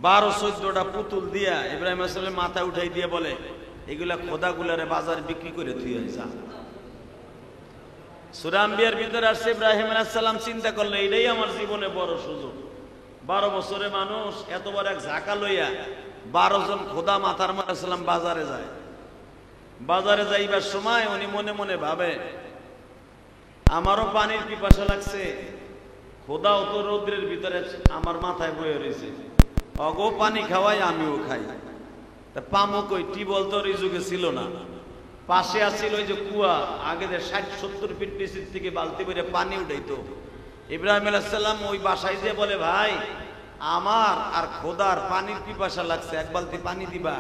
12-14টা পুতুল দিয়া ইব্রাহিম আলাইহিস সালাম মাথায় উঠাই দিয়ে বলে, এগুলা খোদাগুলারে বাজারে বিক্রি করে তুই যা। সূরা আম্বিয়ার ভিতরে আসছে, ইব্রাহিম আলাইহিস সালাম চিন্তা করলো, এটাই আমার জীবনে বড় সুযোগ। 12 বছরে মানুষ এত বড় এক জাকা লইয়া 12 জন খোদা মাথার মাথায় সালাম বাজারে যায়। বাজারে যাইবার সময় উনি মনে মনে ভাবে, আমারও পানির পিপাসা লাগছে, খোদাও তো রৌদ্রের ভিতরে আমার মাথায় বয়ে রয়েছে, অগো পানি খাওয়াই আমিও খাই। তা পামো কই, টিউবওয়েল তো এই যুগে ছিল না, পাশে আসছিল ওই যে কুয়া, আগে 60-70 ফিট নিচের থেকে বালতি করে পানি উঠাইতো। ইব্রাহিম আলাইহিস সালাম ওই বাসায় দিয়ে বলে, ভাই আমার আর খোদার পানির পিপাসা লাগছে, এক বালতি পানি দিবা?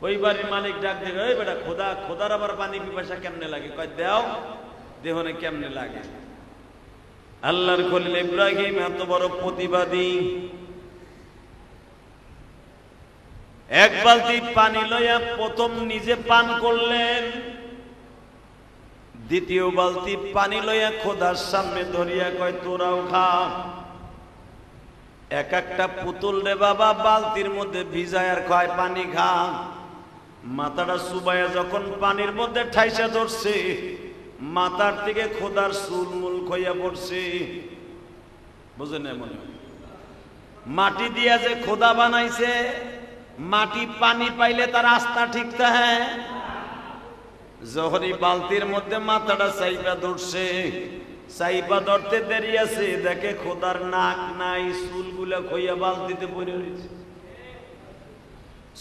ওই বাড়ির মালিক ডাক দেবে, ওই বেটা খোদার আবার পানি পিপাসা কেমনে লাগে? কয় দেও, দেহনে কেমনে লাগে। আল্লাহর খলিল ইব্রাহিম এত বড় প্রতিবাদী, এক বালতি পানি লইয়া প্রথম নিজে পান করলেন, দ্বিতীয় বালতি পানি লইয়া খোদার সামনে ধরিয়া কয়, তোরাও খা। এক একটা পুতুল রে বাবা বালতির মধ্যে ভিজায় আর কয়, পানি খা। মাথাটা সুবাইয়া যখন পানির মধ্যে ঠাইসা ধরছে, মাথার থেকে খোদার চুল মূল খইয়া পড়ছে। বুঝেন? মনে মাটি দিয়া যে খোদা বানাইছে, মাটি পানি পাইলে তার আস্থা ঠিক থাকে। যখনই বালতির মধ্যে মাথাটা চাইপা ধরছে, চাইপা ধরতে দেরি আছে, দেখে খোদার নাক নাই, চুলগুলা খইয়া বালতিতে পড়ে রয়েছে,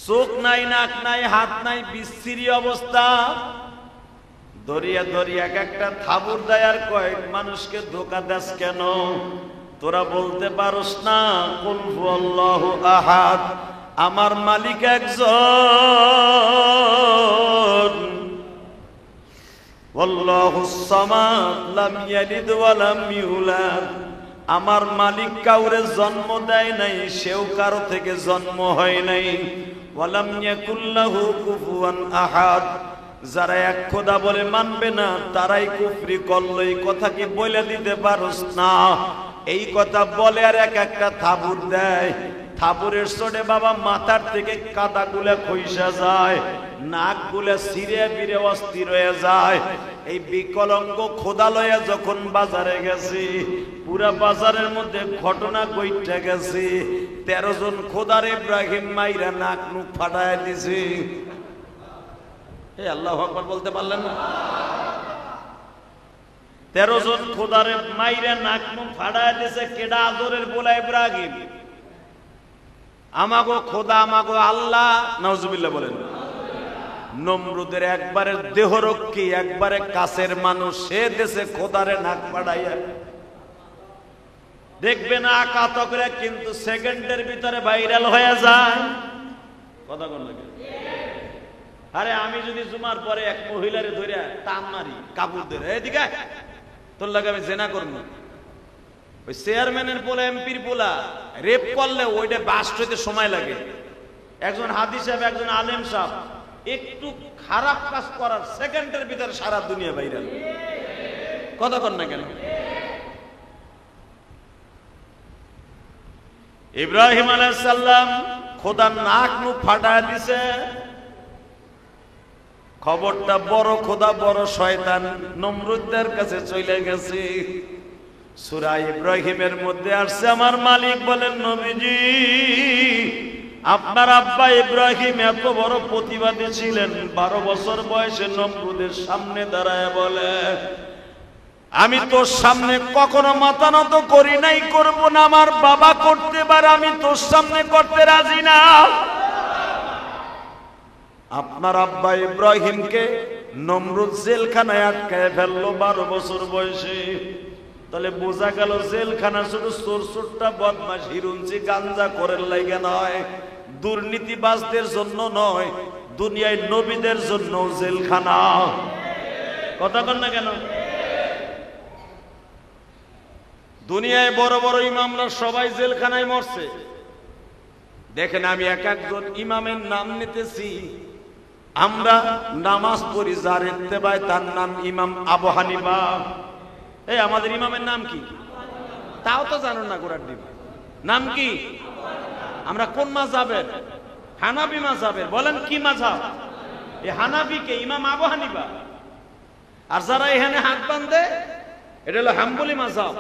চোখ নাই, নাক নাই, হাত নাই, বিশ্রী অবস্থা। দরিয়া দরিয়া একটা থাবুর দেয় আর কয়, মানুষকে ধোকা দেস কেন? তোরা বলতে পারস না কুল হুয়াল্লাহু আহাদ, আমার মালিক একজন, আল্লাহুস সামাদ লাম ইয়ালিদ ওয়া লাম ইউলাদ, আমার মালিক কাউরে জন্ম দেয় নাই, সেও কারো থেকে জন্ম হয় নাই, ওয়া লাম ইয়াকুল লাহু কুফুয়ান আহাদ। যারা এক খোদা বলে মানবে না তারাই কুফরি করলো। এই কথা কি বলে দিতে পারস না? এই কথা বলে আর এক একটা থাবুর দেয়। থাবুরের চোটে বাবা মাথার থেকে কাদা গুলা খইসা যায়, নাক গুলা ছিঁড়ে বিরে অস্থির হয়ে যায়। এই বিকলঙ্গ খোদা লয়া যখন বাজারে গেছি, পুরা বাজারের মধ্যে ঘটনা কইটা গেছি। 13 জন খোদার ইব্রাহিম মাইরা নাক মুখ ফাটায় দিছি। এই আল্লাহু আকবার বলতে পারলেন না? 13 জন খোদারে মাইরা নাক মুখ ফাটায় দিছে। কেডা? আজরের পোলা ইব্রাহিম। আমাগো খোদা, আমাগো আল্লাহ, নাউজুবিল্লাহ বলেন। নমরুদের একবারে দেহরক্ষী, একবারে কাছের মানুষ, সে দেশে খোদারে নাক ফাটাইয়া দেখবে না আকাত করে, কিন্তু সেকেন্ডের ভিতরে ভাইরাল হয়ে যায়। কথা কোন লাগে? আরে আমি যদি জুমার পরে এক মহিলারে ধরে টান মারি কাপড় ধরে, এদিকে তোর লাগে আমি জেনা করবো, ওই চেয়ারম্যানের পোলা, এমপির পোলা রেপ করলে ওইটা বাস্ট হইতে সময় লাগে। একজন হাদিস সাহেব, একজন আলেম সাহেব একটু খারাপ কাজ করার সেকেন্ডের ভিতরে সারা দুনিয়া ভাইরাল। কথা কর না কেন? ইব্রাহিম আলাইহিস সালাম খোদার নাক মুখ ফাটায় দিছে। খবরটা বড় খোদা, বড় শয়তান নমরুদের কাছে চলে গেছে। সূরা ইব্রাহিমের মধ্যে আসছে, আমার মালিক বলেন, নবীজি আপনার আব্বা ইব্রাহিম এত বড় প্রতিবাদী ছিলেন, 12 বছর বয়সে নমরুদের সামনে দাঁড়ায় বলে, আমি তোর সামনে কখনো মাথা নত করি নাই, করব না। আমার বাবা করতে পারে, আমি তোর সামনে করতে রাজি না। আপনার আব্বা ইব্রাহিমকে নমরুদ জেলখানায় আটকায় ফেললো 12 বছর বয়সে। তাহলে বোঝা গেল জেলখানা শুধু চোরটা বদমাশ হিরুঞ্চি গাঞ্জা করার লাগে নয়, দুর্নীতিবাজদের জন্য নয়, দুনিয়ায় নবীদের জন্য জেলখানা। কথা কন না কেন? দুনিয়ায় বড় বড় ইমামরা সবাই জেলখানায় মরছে। দেখেন, আমি এক একজন ইমামের নাম নিতেছি। আমরা নামাজ পড়ি যার ইত্তেবায়, তার নাম ইমাম আবু হানিফা। এই আমাদের ইমামের নাম কি? তাও তো জানো না। গোড়ার ডিম নাম কি? আমরা কোন মাযহাবের? হানাফি মাযহাবের। বলেন কি মাযহাব? এই হানাফিকে ইমাম আবু হানিফা। আর যারা এখানে হাত বাঁধে এটা হলো হাম্বলি মাযহাব।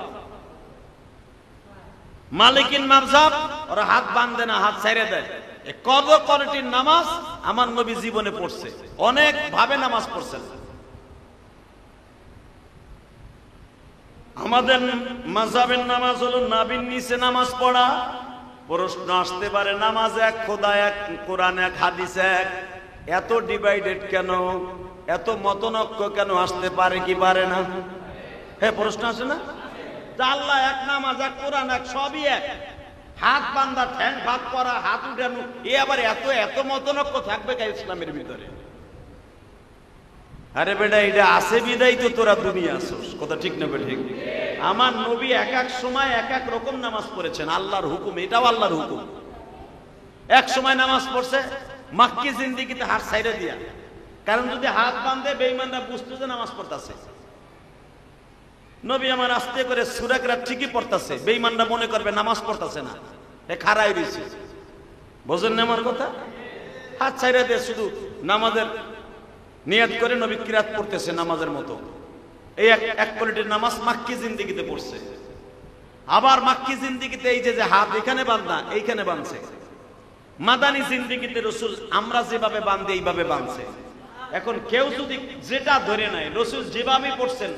মালিকিন মাযহাব, ওরা হাত বাঁধে না, হাত ছেড়ে দেয়। এই কদর কোয়ালিটির নামাজ আমার নবী জীবনে পড়ছে, অনেক ভাবে নামাজ পড়ছেন। আমাদের মাযহাবের নামাজ হলো নাবির নিচে নামাজ পড়া। প্রশ্ন আসতে পারে, নামাজ এক, খোদা এক, কোরআন এক, হাদিস এক, এত ডিভাইডেড কেন, এত মতনৈক্য কেন? আসতে পারে কি পারে না? হ্যাঁ, প্রশ্ন আসে না? আল্লাহ এক, নামাজ এক, কোরআন এক, সবই এক। হাত বান্ধা, ঠ্যাং ভাগ করা, হাত উঠানো, এ আবার এত এত মতনৈক্য থাকবে কে ইসলামের ভিতরে? আরে বেটা, এটা আছে বিদায় তো তোরা দুনিয়া আসোস। কথা ঠিক না ঠিক? আমার নবী এক এক সময় এক এক রকম নামাজ পড়েছেন, আল্লাহর হুকুম, এটাও আল্লাহর হুকুম। এক সময় নামাজ পড়ছে মাক্কি জিন্দেগিতে হাত ছাইড়া দিয়া, কারণ যদি হাত বাঁধে বেঈমানরা বুঝতো যে নামাজ পড়তেছে। নবী আমার আস্তে করে সূরা কিরাত ঠিকই পড়তেছে, বেঈমানরা মনে করবে নামাজ পড়তেছে না, এ খাড়াই রইছে। বুঝেন না আমার কথা? হাত ছাইড়া দিয়ে শুধু নামাজের নিয়ত করে নবী কিরাত পড়তেছে নামাজের মতো। এই এক কোয়ালিটির নামাজ মাক্কি জিন্দেগিতে পড়ছে। আবার মাক্কি জিন্দেগিতে এই যে হাত এখানে বাঁধনা, এইখানে বাঁধছে। মাদানী জিন্দেগিতে রাসূল আমরা যেভাবে বাঁধি এইভাবে বাঁধছে। এখন কেউ যদি যেটা ধরে নেয়, রাসূল যেভাবে পড়ছেন,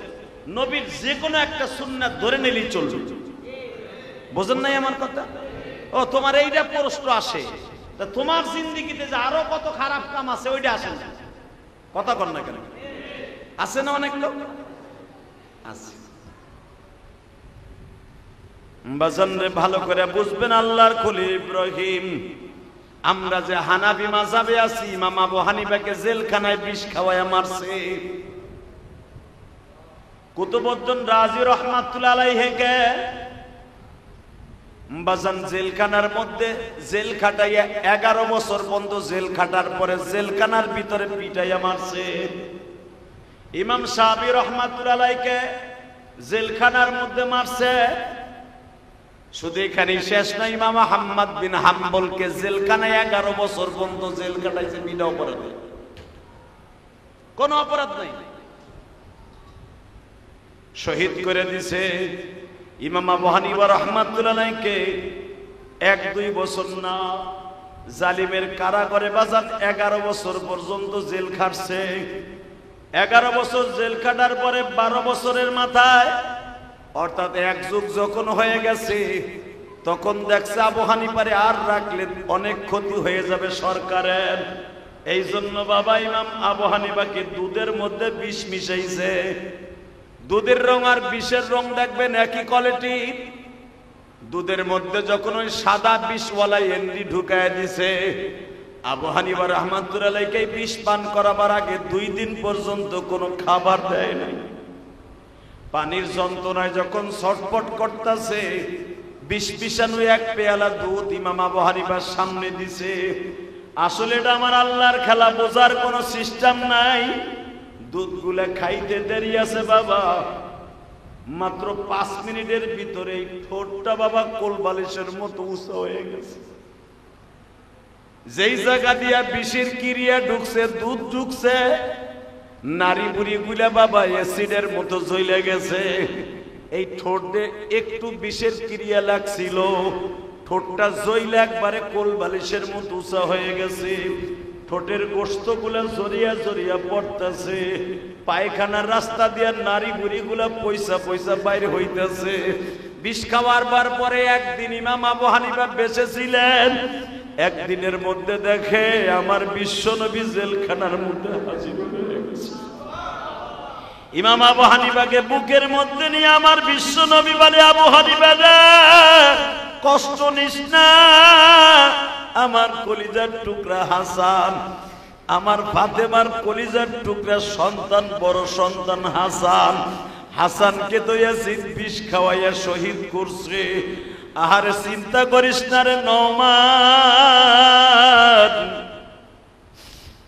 নবীর যে কোনো একটা সুন্নাত ধরে নিলেই চলবে। বুঝেন নাই আমার কথা? ও তোমার এইটা প্রশ্ন আসে, তা তোমার জিন্দেগিতে যে আরো কত খারাপ কাম আছে ওইটা আসে না। কথা কর না কেন? আছে না অনেক লোক আছে। বাজান রে ভালো করে বুঝবেন আল্লাহর খলিল ইব্রাহিম। আমরা যে হানাফি মাযহাবে আছি, ইমাম আবু হানিফাকে জেলখানায় বিষ খাওয়ায়া মারছে। কুতুবউদ্দিন রাজি রাহমাতুল্লাহ আলাইহিকে বাজান জেলখানার মধ্যে জেল খাটাইয়া 11 বছর পর্যন্ত জেল খাটার পরে জেলখানার ভিতরে পিটাইয়া মারছে। ইমাম শাফি রাহমাতুল্লাহ আলাইহিকে জেলখানার মধ্যে মারছে। শুধু এখানেই শেষ না, ইমাম আহমদ বিন হাম্বলকে জেলখানায় 11 বছর পর্যন্ত জেল কাটাইছে বিনা অপরাধে, কোনো অপরাধ নাই, শহীদ করে দিছে। ইমাম আবু হানিফা রাহমাতুল্লাহ আলাইহিকে 1-2 বছর না, জালিমের কারাগারে বাজার 11 বছর পর্যন্ত জেল খাটছে। 11 বছর জেল কাটার পরে 12 বছরের মাথায়, অর্থাৎ 1 যুগ যখন হয়ে গেছে, তখন দেখছে আবু হানিফারে আর রাখলে অনেক ক্ষতি হয়ে যাবে সরকারের। এই জন্য বাবা ইমাম আবু হানিফাকে দুধের মধ্যে বিষ মিশাইছে। দুধের রং আর বিষের রং দেখবেন একই কোয়ালিটি। দুধের মধ্যে যখন ওই সাদা বিষওয়ালা এন্ডি ঢুকায় দিছে, আবু হানিফা রাহমাতুল্লাহ আলাইহি বিষ পান করাবার আগে 2 দিন পর্যন্ত কোনো খাবার দেয় নাই। পানির যন্ত্রণায় যখন ছটফট করতেছে, বিষ বিষাণু 1 পেয়ালা দুধ ইমাম আবু হানিফার সামনে দিছে। আসলে এটা আমার আল্লাহর খেলা, বোঝার কোনো সিস্টেম নাই। দুধগুলা খাইতে দেরি আছে বাবা, মাত্র 5 মিনিটের ভিতরে ঠোঁটটা বাবা কোলবালিশের মতো উঁচা হয়ে গেছে। যেই জায়গা দিয়া বিষের ক্রিয়া ঢুকছে, দুধ ঢুকছে, নারী বুড়ি গুলা বাবা অ্যাসিডের মতো জ্বলে গেছে। এই ঠোঁটে একটু বিষের ক্রিয়া লাগছিল, ঠোঁটটা জ্বলে একবারে কোলবালিশের মতো উঁচা হয়ে গেছে। ঠোঁটের গোস্ত গুলা জড়িয়া জড়িয়া পড়তেছে। পায়খানার রাস্তা দিয়া নারী বুড়ি গুলা পয়সা পয়সা বাইরে হইতেছে। বিষ খাওয়ার পরে একদিন ইমাম আবু হানিফা বেঁচে ছিলেন। একদিনের মধ্যে দেখে আমার বিশ্ব নবী জেলখানার মধ্যে হাজির হয়ে গেছে। ইমাম আবু হানিফাকে বুকের মধ্যে নিয়ে আমার বিশ্ব নবী বলে, আবু হানিফা রে, কষ্ট নিস না, আমার কলিজার টুকরা হাসান, আমার ফাতেমার কলিজার টুকরা সন্তান, বড় সন্তান হাসান, হাসানকে তো ইয়াসিন বিষ খাওয়াইয়া শহীদ করছে। আহারে চিন্তা করিস না রে নওমান,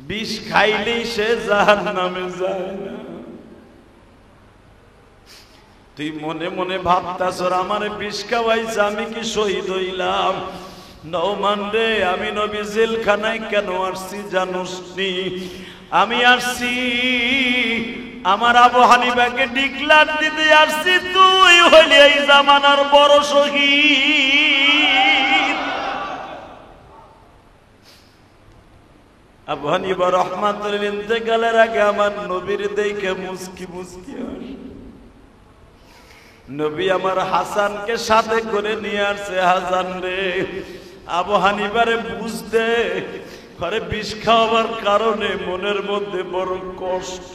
বিষ খাইলেই সে জাহান্নামে যায় না। তুই মনে মনে ভাবতাছ আমার বিষ খাওয়াইছে, আমি কি শহীদ হইলাম? নওমান রে, আমি নবী জেলখানায় কেন আসছি জানোস নি? আমি আসছি আমার আবু হানিফাকে ডিক্লার দিতে আসছি, তুই হইলি এই জামানার বড় শহীদ। আবু হানিফা রাহমাতুল্লাহ ইন্তেকালের আগে আমার নবীর দেখে মুস্কি মুস্কি হাসে। নবী আমার হাসানকে সাথে করে নিয়ে আসছে। হাসান রে, আবু হানিফারে বুঝতে ঘরে বিষ খাওয়াবার কারণে মনের মধ্যে বড় কষ্ট।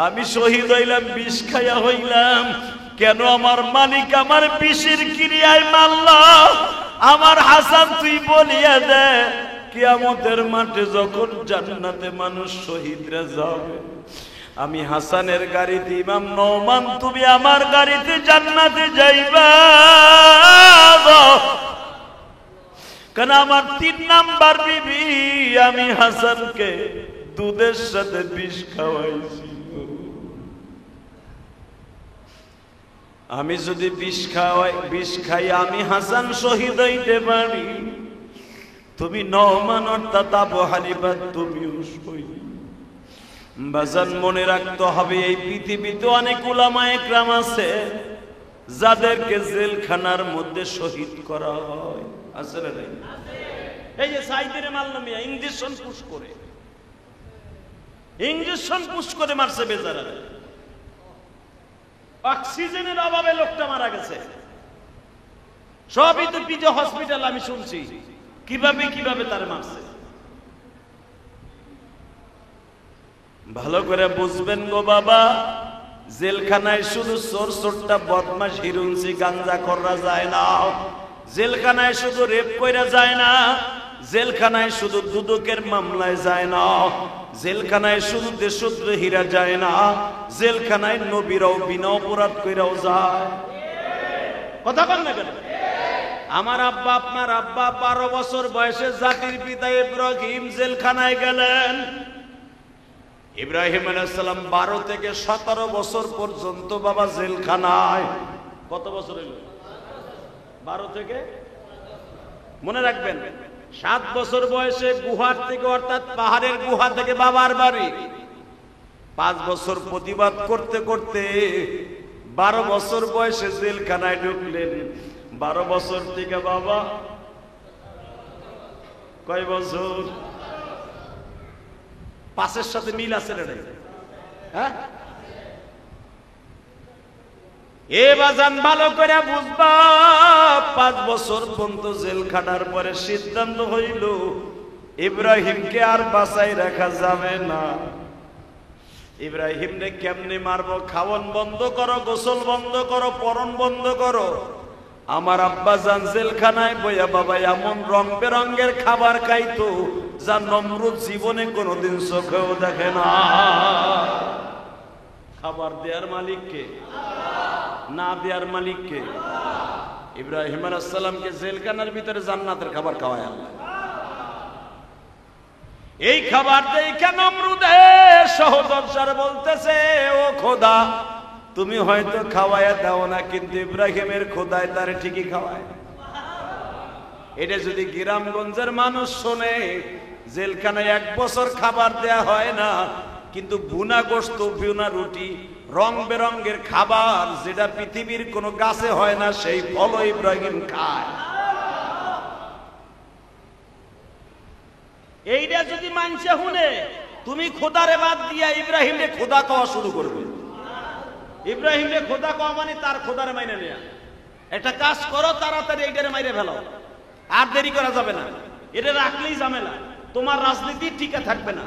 আমি শহীদ হইলাম, বিষ খাইয়া হইলাম কেন? আমার মালিক আমার বিষের ক্রিয়ায় মারল। আমার হাসান তুই বলিয়া দে, কিয়ামতের মাঠে যখন জান্নাতে মানুষ শহীদরা যাবে, আমি হাসানের গাড়িতে, ইমাম নওমান তুমি আমার গাড়িতে জান্নাতে যাইবা। কারণ আমার 3 নাম্বার বিবি, আমি হাসানকে দুধের সাথে বিষ খাওয়াইছি। আমি যদি বিষ খাই আমি হাসান শহীদ হইতে পারি, তুমি নওমান অর্থাৎ আবু হানিফা তুমিও শহীদ। বাজান মনে রাখতে হবে, এই পৃথিবীতে অনেক উলামায়ে কেরাম আছে যাদেরকে জেলখানার মধ্যে শহীদ করা হয়। আছে না? এই যে সাইদের মাল্লামিয়া ইঞ্জেকশন পুশ করে মারছে বেচারা। অক্সিজেনের অভাবে লোকটা মারা গেছে। সবই তো পিজে হসপিটাল, আমি শুনছি কিভাবে তার মারছে। ভালো করে বুঝবেন গো বাবা, জেলখানায় শুধু চোর চোরটা বদমাশ হিরুনসি গাঞ্জা কররা যায় না, জেলখানায় শুধু রেপ কইরা যায় না, জেলখানায় শুধু দুদকের মামলায় যায় না, জেলখানায় শুধু দেশদ্রোহীরা যায় না, জেলখানায় নবীরাও বিনা অপরাধ কইরাও যায়। কথা বল না কেন? আমার আব্বা, আপনার আব্বা 12 বছর বয়সে জাতির পিতা ইব্রাহিম জেলখানায় গেলেন। ইব্রাহিম আলাইহিস সালাম 12 থেকে 17 বছর পর্যন্ত বাবা জেলখানায়। কত বছর হলো? 12 থেকে, মনে রাখবেন 7 বছর বয়সে গুহার থেকে, অর্থাৎ পাহাড়ের গুহা থেকে বাবার বাড়ি। 5 বছর প্রতিবাদ করতে করতে 12 বছর বয়সে জেলখানায় ঢুকলেন। 12 বছর থেকে বাবা কয় বছর? 5-এর সাথে মিল আছে রে? হ্যাঁ, এ বাজান ভালো করে বুঝবা। 5 বছর পর্যন্ত জেল খাটার পরে সিদ্ধান্ত হইল ইব্রাহিমকে আর বাঁচাই রাখা যাবে না। ইব্রাহিমকে কেমনে মারবো? খাওয়ান বন্ধ করো, গোসল বন্ধ করো, পরন বন্ধ করো। আমার আব্বা জান জেলখানায় বইয়া বাবা এমন রং বেরঙ্গের খাবার খাইতো যা নমরুদ জীবনে কোনোদিন চোখেও দেখে না। খাবার দেয়ার মালিককে, না দেয়ার মালিককে? ইব্রাহিম আলাইহিস সালামকে জেলখানার ভিতরে জান্নাতের খাবার খাওয়ায় আল্লাহ। এই খাবার দেখে নমরুদের সহদরসার বলতেছে, ও খোদা, তুমি হয়তো খাওয়ায় দাও না, কিন্তু ইব্রাহিমের খোদায় তারে ঠিকই খাওয়ায়। এটা যদি গ্রামগঞ্জের মানুষ শোনে, জেলখানায় 1 বছর খাবার দেয়া হয় না, কিন্তু ভুনা গোশত, ভুনা রুটি, রং বেরঙ্গের খাবার, যেটা পৃথিবীর কোন গাছে হয় না, সেই ফল ইব্রাহিম খায়। এইটা যদি মানছে শুনে, তুমি খোদারে বাদ দিয়া ইব্রাহিমে খোদা খাওয়া শুরু করবে। ইব্রাহিমে খোদা খাওয়া মানে তার খোদারে মাইনে নেয়া। একটা কাজ করো, তাড়াতাড়ি এইটারে মাইরে ফেলো, আর দেরি করা যাবে না। এটা রাখলেই ঝামেলা, তোমার রাজনীতি টিকে থাকবে না।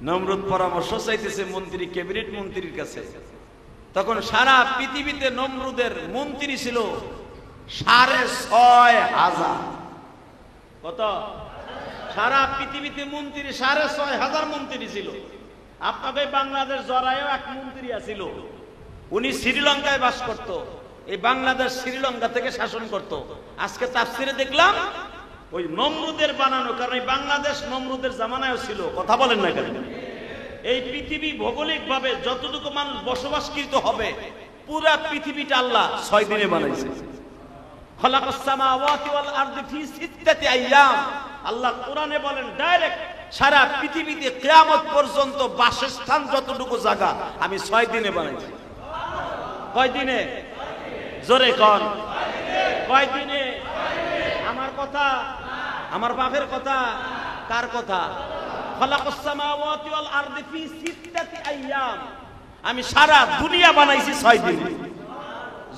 নমরুদ পরামর্শ চাইতেছে মন্ত্রী, ক্যাবিনেট মন্ত্রীর কাছে। তখন সারা পৃথিবীতে নমরুদের মন্ত্রী ছিল 6,500। কত? সারা পৃথিবীতে মন্ত্রী 6,500 মন্ত্রী ছিল। আপনাদের বাংলাদেশ জরায়ও এক মন্ত্রী আছিল, উনি শ্রীলঙ্কায় বাস করত। এই বাংলাদেশ শ্রীলঙ্কা থেকে শাসন করত। আজকে তাফসিরে দেখলাম ওই নমরুদের বানানো, কারণ এই বাংলাদেশ নমরুদের জামানায়ও ছিল। কথা বলেন না কেন? এই পৃথিবী ভৌগোলিক ভাবে যতটুকু মানুষ বসবাসকৃত হবে, পুরা পৃথিবীটা আল্লাহ 6 দিনে বানাইছে। খালাকাস সামাওয়াতি ওয়াল আরদি ফি 6 আইয়াম। আল্লাহ কোরআনে বলেন ডাইরেক্ট, সারা পৃথিবীতে কিয়ামত পর্যন্ত বাসস্থান যতটুকু জায়গা আমি 6 দিনে বানাইছি। কয় দিনে? জোরে কোন? কয় দিনে? আমার কথা, আমার বাপের কথা, কার কথা? খালাকাস সামাওয়াতি ওয়াল আরদি ফি 6 আইয়াম। আমি সারা দুনিয়া বানাইছি 6 দিনে।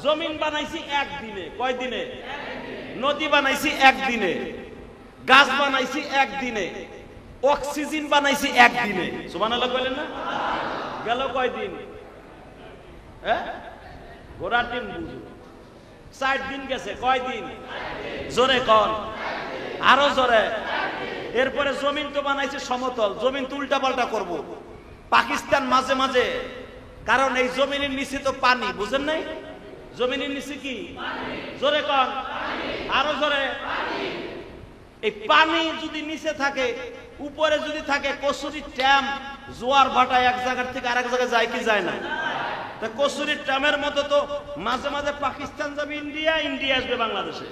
জমিন বানাইছি 1 দিনে। কয় দিনে? নদী বানাইছি 1 দিনে, গাছ বানাইছি 1 দিনে, অক্সিজেন বানাইছি 1 দিনে। সুবহানাল্লাহ বলেন না? গেল কয় দিন? হ্যাঁ, ঘোড়ার দিন বুঝো। 60 দিন গেছে। কয় দিন? জোরে কোন? আরো জোরে। এরপরে জমিন তো বানাইছে সমতল, জমিন তো উল্টা পাল্টা করব। পাকিস্তান মাঝে মাঝে, কারণ এই জমিনের নিচে তো পানি, বুঝেন নাই? জমিনের নিচে কি? জোরে কোন? আরো জোরে। এই পানি যদি নিচে থাকে, উপরে যদি থাকে কসুরি ট্যাম, জোয়ার ভাটা এক জায়গা থেকে আরেক জায়গায় যায় কি যায় না? তা কসুরি ট্যামের মতো তো মাঝে মাঝে পাকিস্তান যাবে ইন্ডিয়া, ইন্ডিয়া আসবে বাংলাদেশে।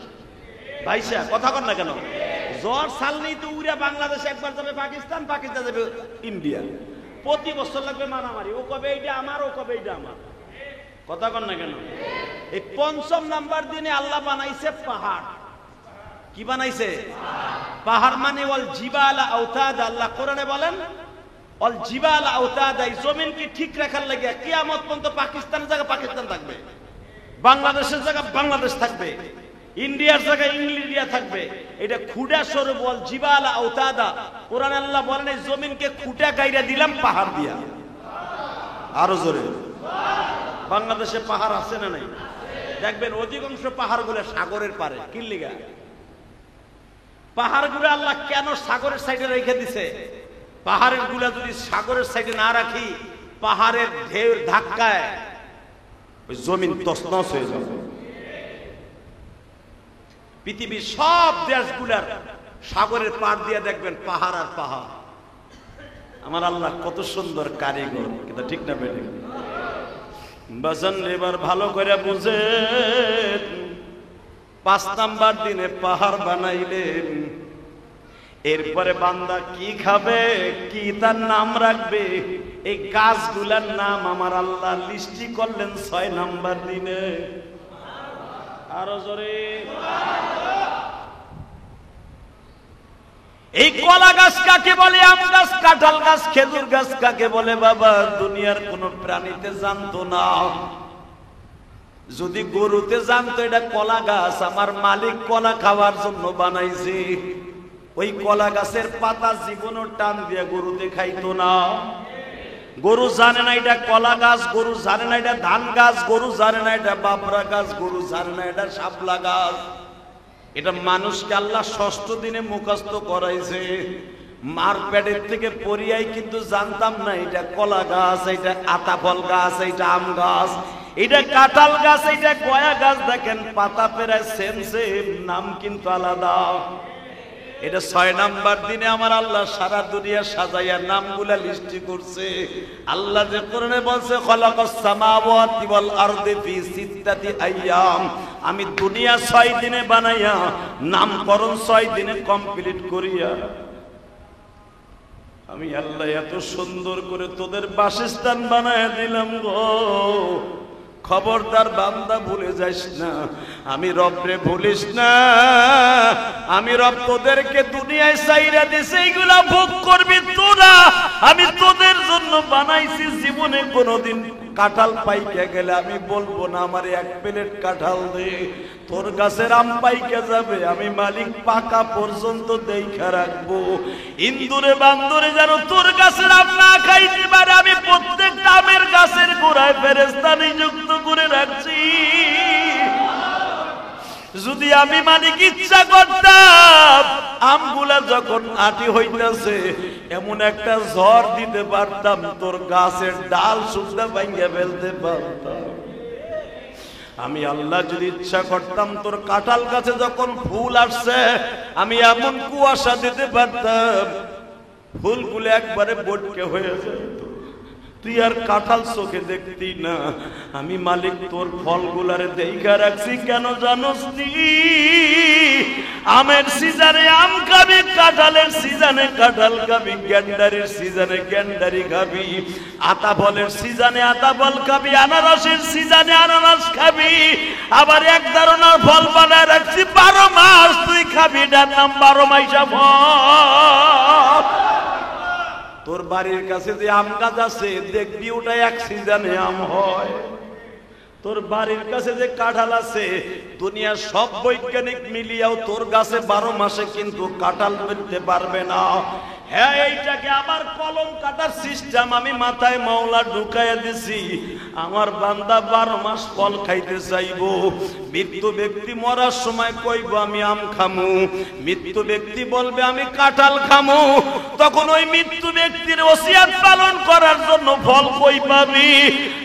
ভাইসা কথা কর না কেন? জ্বর সালনেই তো উড়ে বাংলাদেশে একবার যাবে পাকিস্তান, পাকিস্তান যাবে ইন্ডিয়া। প্রতি বছর লাগবে মারামারি, ও কবে এইটা আমার, ও কবে এইটা আমার। কথা কর না কেন? এই 5ম নাম্বার দিনে আল্লাহ বানাইছে পাহাড়। কি বানাইছে? পাহাড় মানে ওয়াল জিবালা আওতাদা। আল্লাহ কোরআনে বলেন ওয়াল জিবালা আওতাদা। এই জমিনকে ঠিক রাখার লাগে কিয়ামত পর্যন্ত পাকিস্তানের জায়গা পাকিস্তান থাকবে, বাংলাদেশের জায়গা বাংলাদেশ থাকবে, ইন্ডিয়ার জায়গায় ইন্ডিয়া থাকবে। এটা খুঁটা স্বরূপ ওয়াল জিবালা আওতাদা। কোরআনে আল্লাহ বলেন এই জমিনকে খুঁটা গাইরা দিলাম পাহাড় দিয়া। আরো জোরে। বাংলাদেশে পাহাড় আছে না নাই? দেখবেন অধিকাংশ পাহাড়গুলো সাগরের পারে। কি লিগা? পাহাড়গুলো আল্লাহ কেন সাগরের সাইডে রেখে দিছে? পাহাড়ের গুলা যদি সাগরের সাইডে না রাখি, পাহাড়ের ঢেউর ধাক্কায় ওই জমিন তছনছ হয়ে যাবে। পৃথিবীর সব দেশগুলার সাগরের পার দিয়ে দেখবেন পাহাড় আর পাহাড়। আমার আল্লাহ কত সুন্দর কারিগর, কিন্তু ঠিক না বেঠিক? বাজান এবার ভালো করে বুঝে, 5 নাম্বার দিনে পাহাড় বানাইলেন। এরপরে বান্দা কি খাবে, কি তার নাম রাখবে, এই গাছগুলার নাম আমার আল্লাহ লিস্টি করলেন 6 নাম্বার দিনে। আরো জোরে। এই কলা গাছ কাকে বলে, আম গাছ, কাঁঠাল গাছ, খেজুর গাছ কাকে বলে বাবা দুনিয়ার কোন প্রাণীতে জানতো না। যদি গরুতে জানতো এটা কলা গাছ, আমার মালিক কলা খাওয়ার জন্য বানাইছে, ওই কলা গাছের পাতা জীবনও টান দিয়ে গরুতে খাইতো না। গরু জানে না এটা কলা গাছ, গরু জানে না এটা ধান গাছ, গরু জানে না এটা বাবরা গাছ, গরু জানে না এটা শাপলা গাছ। এটা মানুষকে আল্লাহ 6ষ্ঠ দিনে মুখস্থ করাইছে। মার পেটের থেকে পরিয়াই কিন্তু জানতাম না এটা কলা গাছ, এটা আতাফল গাছ, এটা আম গাছ, এটা কাঁঠাল গাছ, এটা কয়া গাছ। দেখেন পাতা প্রায় সেম সেম, নাম কিন্তু আলাদা। এটা 6 নাম্বার দিনে আমার আল্লাহ সারা দুনিয়া সাজাইয়া নামগুলা লিস্টি করছে। আল্লাহ যে কোরআনে বলছে খলাকাস সামাওয়াতি ওয়াল আরদি ফি 6 আইয়াম, আমি দুনিয়া 6 দিনে বানাইয়া নামকরণ 6 দিনে কমপ্লিট করিয়া আমি আল্লাহ এত সুন্দর করে তোদের বাসস্থান বানায়া দিলাম গো। খবরদার বান্দা ভুলে যাস না, আমি রব রে ভুলিস না। আমি রব তোদেরকে দুনিয়ায় চাইরা দিছে, এইগুলা ভোগ করবি তোরা। আমি তোদের জন্য বানাইছি। জীবনে কোনোদিন কাঁঠাল পাইকে গেলে আমি বলবো না আমার 1 প্লেট কাঁঠাল দে। তোর গাছের আম পাইকে যাবে, আমি মালিক পাকা পর্যন্ত দেখা রাখবো। ইন্দুরে বান্দরে যেন তোর গাছের আম না খাইতে পারে, আমি প্রত্যেকটা আমের গাছের গোড়ায় ফেরেশতা নিযুক্ত করে রাখছি। যদি আমি মালিক ইচ্ছা করতাম, আমগুলা যখন আটি হইতেছে এমন একটা ঝড় দিতে পারতাম, তোর গাছের ডাল সুদ্ধা ভাঙিয়ে ফেলতে পারতাম। আমি আল্লাহ যদি ইচ্ছা করতাম, তোর কাঁঠাল গাছে যখন ফুল আসছে আমি এমন কুয়াশা দিতে পারতাম, ফুলগুলো একবারে বটকে হয়ে যেত, তুই আর কাঁঠাল চোখে দেখতি না। আমি মালিক তোর ফলগুলারে দেখা রাখছি কেন জানোস নি? আমের সিজনে আম খাবি, কাঁঠালের সিজনে কাঁঠাল খাবি, গ্যান্ডারির সিজনে গ্যান্ডারি খাবি, আতা ফলের সিজনে আতা ফল খাবি, আনারসের সিজনে আনারস খাবি। আবার 1 ধরনের ফল বানায় রাখছি 12 মাস তুই খাবি, এটার নাম 12 মাইশা ফল। তোর বাড়ির কাছে যে আম গাছ আছে দেখবি ওটা 1 সিজনে আম হয়। তোর বাড়ির কাছে যে কাঁঠাল আছে, দুনিয়ার সব বৈজ্ঞানিক মিলিয়াও তোর গাছে 12 মাসে কিন্তু কাঁঠাল পেতে পারবে না। হ্যাঁ, এইটাকে আবার কলম কাটার সিস্টেম আমি মাথায় মাওলা ঢুকাইয়া দিছি। আমার বান্দা 12 মাস ফল খাইতে চাইবো। মৃত্যু ব্যক্তি মরার সময় কইব আমি আম খামু, মৃত্যু ব্যক্তি বলবে আমি কাঁঠাল খামু। তখন ওই মৃত্যু ব্যক্তির ওসিয়ত পালন করার জন্য ফল কই পাবি?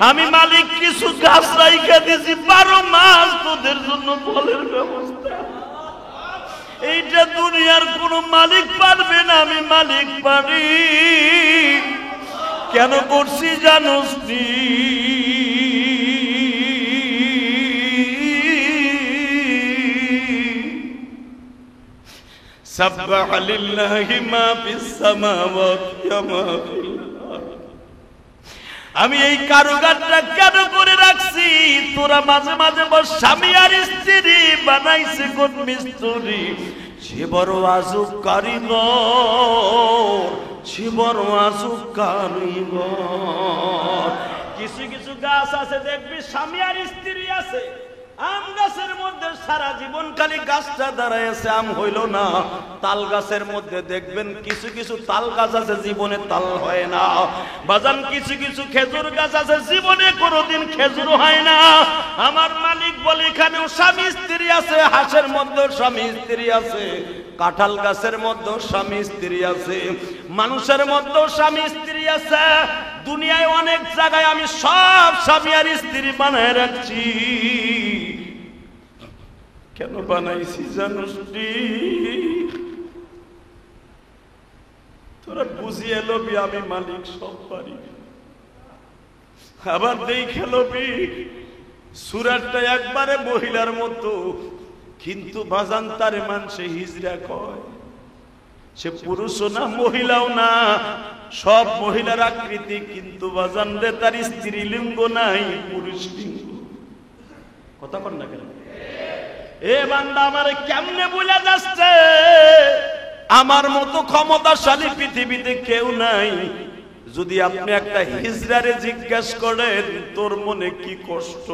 আমি মালিক কিছু গাছ রাইখা দিছি 12 মাস তোদের জন্য ফলের ব্যবস্থা। এইটা দুনিয়ার কোন মালিক পারবে না, আমি মালিক পারি। কেন করছি জানোস নি? সাব্বাহা লিল্লাহি মা ফিস সামাওয়াতি ওয়া মা ফিল আরদ। আমি এই কারুকাজটা কেন করে রাখছি? তোরা মাঝে মাঝে বল স্বামী আর স্ত্রী বানাইছে কোন মিস্ত্রি, সে বড় আজব কারিগর, সে বড় আজব কারিগর। কিছু কিছু গাছ আছে দেখবি স্বামী আর স্ত্রী আছে, আম গাছের মধ্যে সারা জীবন খালি গাছটা দাঁড়ায় আছে, আম হইল না। তাল গাছের মধ্যে দেখবেন কিছু কিছু তাল গাছ আছে জীবনে তাল হয় না। বাজান কিছু কিছু খেজুর গাছ আছে জীবনে কোনোদিন খেজুর হয় না। আমার মালিক বলে এখানেও স্বামী স্ত্রী আছে, হাঁসের মধ্যেও স্বামী স্ত্রী আছে, কাঁঠাল গাছের মধ্যেও স্বামী স্ত্রী আছে, মানুষের মধ্যেও স্বামী স্ত্রী আছে। দুনিয়ায় অনেক জায়গায় আমি সব স্বামী আর স্ত্রী বানায় রাখছি। কেন বানাইছি জানোস? তোরা বুঝিয়ে লবি আমি মালিক সব পারি। আবার দেখে লবি সুরাটটা একবারে মহিলার মতো, কিন্তু বাজান তারে মানুষে হিজড়া কয়। সে পুরুষও না মহিলাও না, সব মহিলার আকৃতি, কিন্তু বাজান রে তার স্ত্রী লিঙ্গ নাই, পুরুষ লিঙ্গ। কথা বল না কেন? এ বান্দা আমারে কেমনে বুঝা যাচ্ছে? আমার মতো ক্ষমতাশালী পৃথিবীতে কেউ নাই। যদি আপনি একটা হিজড়ারে জিজ্ঞাসা করেন তোর মনে কি কষ্ট,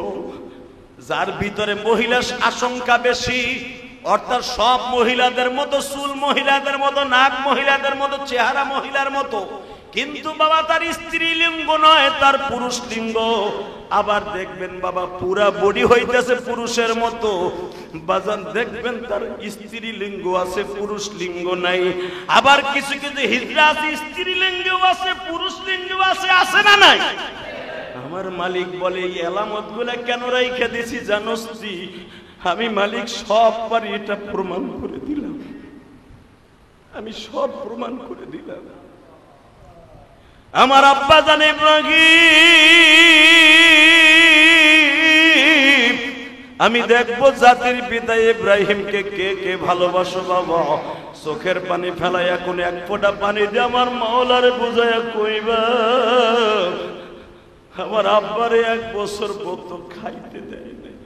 যার ভিতরে মহিলার আশঙ্কা বেশি, অর্থাৎ সব মহিলাদের মতো চুল মহিলাদের মতো, নাক মহিলাদের মতো, চেহারা মহিলার মতো, কিন্তু বাবা তার স্ত্রী লিঙ্গ নয়, তার পুরুষ লিঙ্গ। আবার দেখবেন বাবা পুরা বডি হইতেছে পুরুষের মতো, বাজান দেখবেন তার স্ত্রী লিঙ্গ আছে, পুরুষ লিঙ্গ নাই। আবার কিছু কিছু হিজড়া আছে স্ত্রী লিঙ্গ আছে, পুরুষ লিঙ্গ আছে, আছে না নাই? আমার মালিক বলে এই এলামত গুলা কেন রাইখা দিছি জানোস? আমি মালিক সব পারি, এটা প্রমাণ করে দিলাম, আমি সব প্রমাণ করে দিলাম। আমার আব্বা জানে ইব্রাহিম, আমি দেখবো জাতির পিতা ইব্রাহিমকে কে কে ভালোবাসো বাবা। চোখের পানি ফেলাইয়া কোন এক ফোঁটা পানি দিয়ে আমার মাওলারে বুঝাইয়া কইবা আমার আব্বারে 1 বছর পর্যন্ত খাইতে দেয় নাই,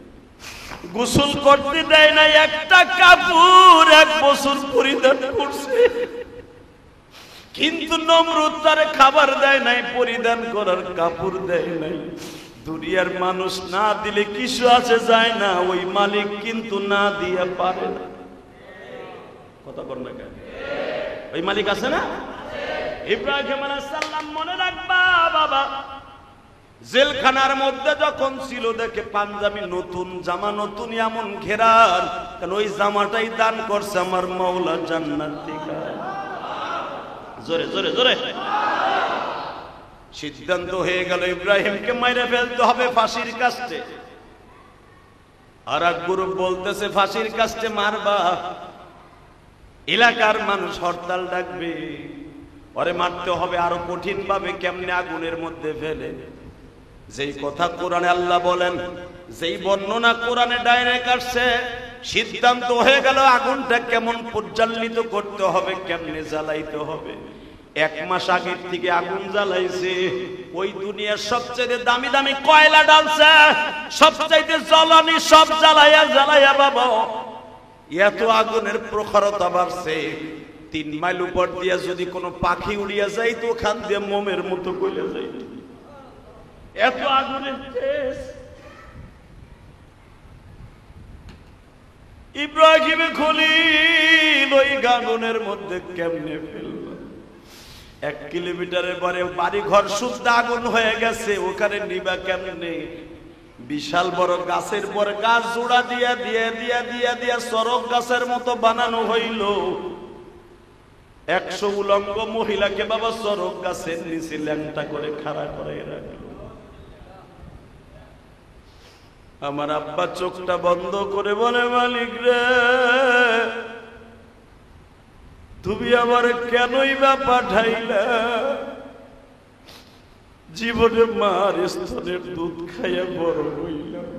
গোসল করতে দেয় নাই, একটা কাপড় 1 বছর পরিধান করছে, কিন্তু নমরুদ তারে খাবার দেয় নাই, পরিধান করার কাপড় দেয় নাই। দুনিয়ার মানুষ না দিলে কিছু আছে যায় না, ওই মালিক কিন্তু না দিয়া পারে না। কথা বল না কেন? ওই মালিক আছে না? ইব্রাহিম আলাইহিস সালাম মনে রাখবা বাবা, জেলখানার মধ্যে যখন ছিল দেখে পাঞ্জাবি নতুন, জামা নতুন, এমন ঘেরার, কারণ ওই জামাটাই দান করছে আমার মাওলা জান্নাত থেকে। জোরে জোরে জোরে। সিদ্ধান্ত হয়ে গেল ইব্রাহিমকে মাইরে ফেলতে হবে ফাঁসির কাস্টে। আর এক গ্রুপ বলতেছে ফাঁসির কাস্টে মারবা, এলাকার মানুষ হরতাল ডাকবে, ওরে মারতে হবে আরো কঠিন ভাবে, কেমনে আগুনের মধ্যে ফেলে। যেই কথা কোরআনে আল্লাহ বলেন, যেই বর্ণনা কোরআনে ডাইরেক্ট আসছে, সিদ্ধান্ত হয়ে গেল আগুনটা কেমন পরিচালিত করতে হবে, কেমনে জ্বালাইতে হবে। 1 মাস আগের থেকে আগুন জ্বালাইছে, ওই দুনিয়ার সবচেয়ে দামি দামি কয়লা ডালছে, সবচাইতে জ্বালানি সব জ্বালাইয়া জ্বালাইয়া বাবা এত আগুনের প্রখরতা বাড়ছে। 3 মাইল উপর দিয়া যদি কোনো পাখি উড়িয়া যাইতো ওখান দিয়ে মোমের মতো গলে যাইতো, এত আগুনের তেজ। ইব্রাহিম খলিল ওই আগুনের মধ্যে কেমনে ফেলল? 1 কিলোমিটারের পরে বাড়ি ঘর শুদ্ধ আগুন হয়ে গেছে, ওখানে নিবা কেমনে? বিশাল বড় গাছের পর গাছ জোড়া দিয়া দিয়া দিয়া দিয়া দিয়া সরক গাছের মতো বানানো হইল। 100 উলঙ্গ মহিলাকে বাবা সরক গাছের নিচে ল্যাংটা করে খাড়া করে রাখলো। আমার আব্বা চোখটা বন্ধ করে বলে, মালিক রে তুমি আমার কেনই বা পাঠাইলা? জীবনে মার স্তনের দুধ খাইয়া বড় হইলাম,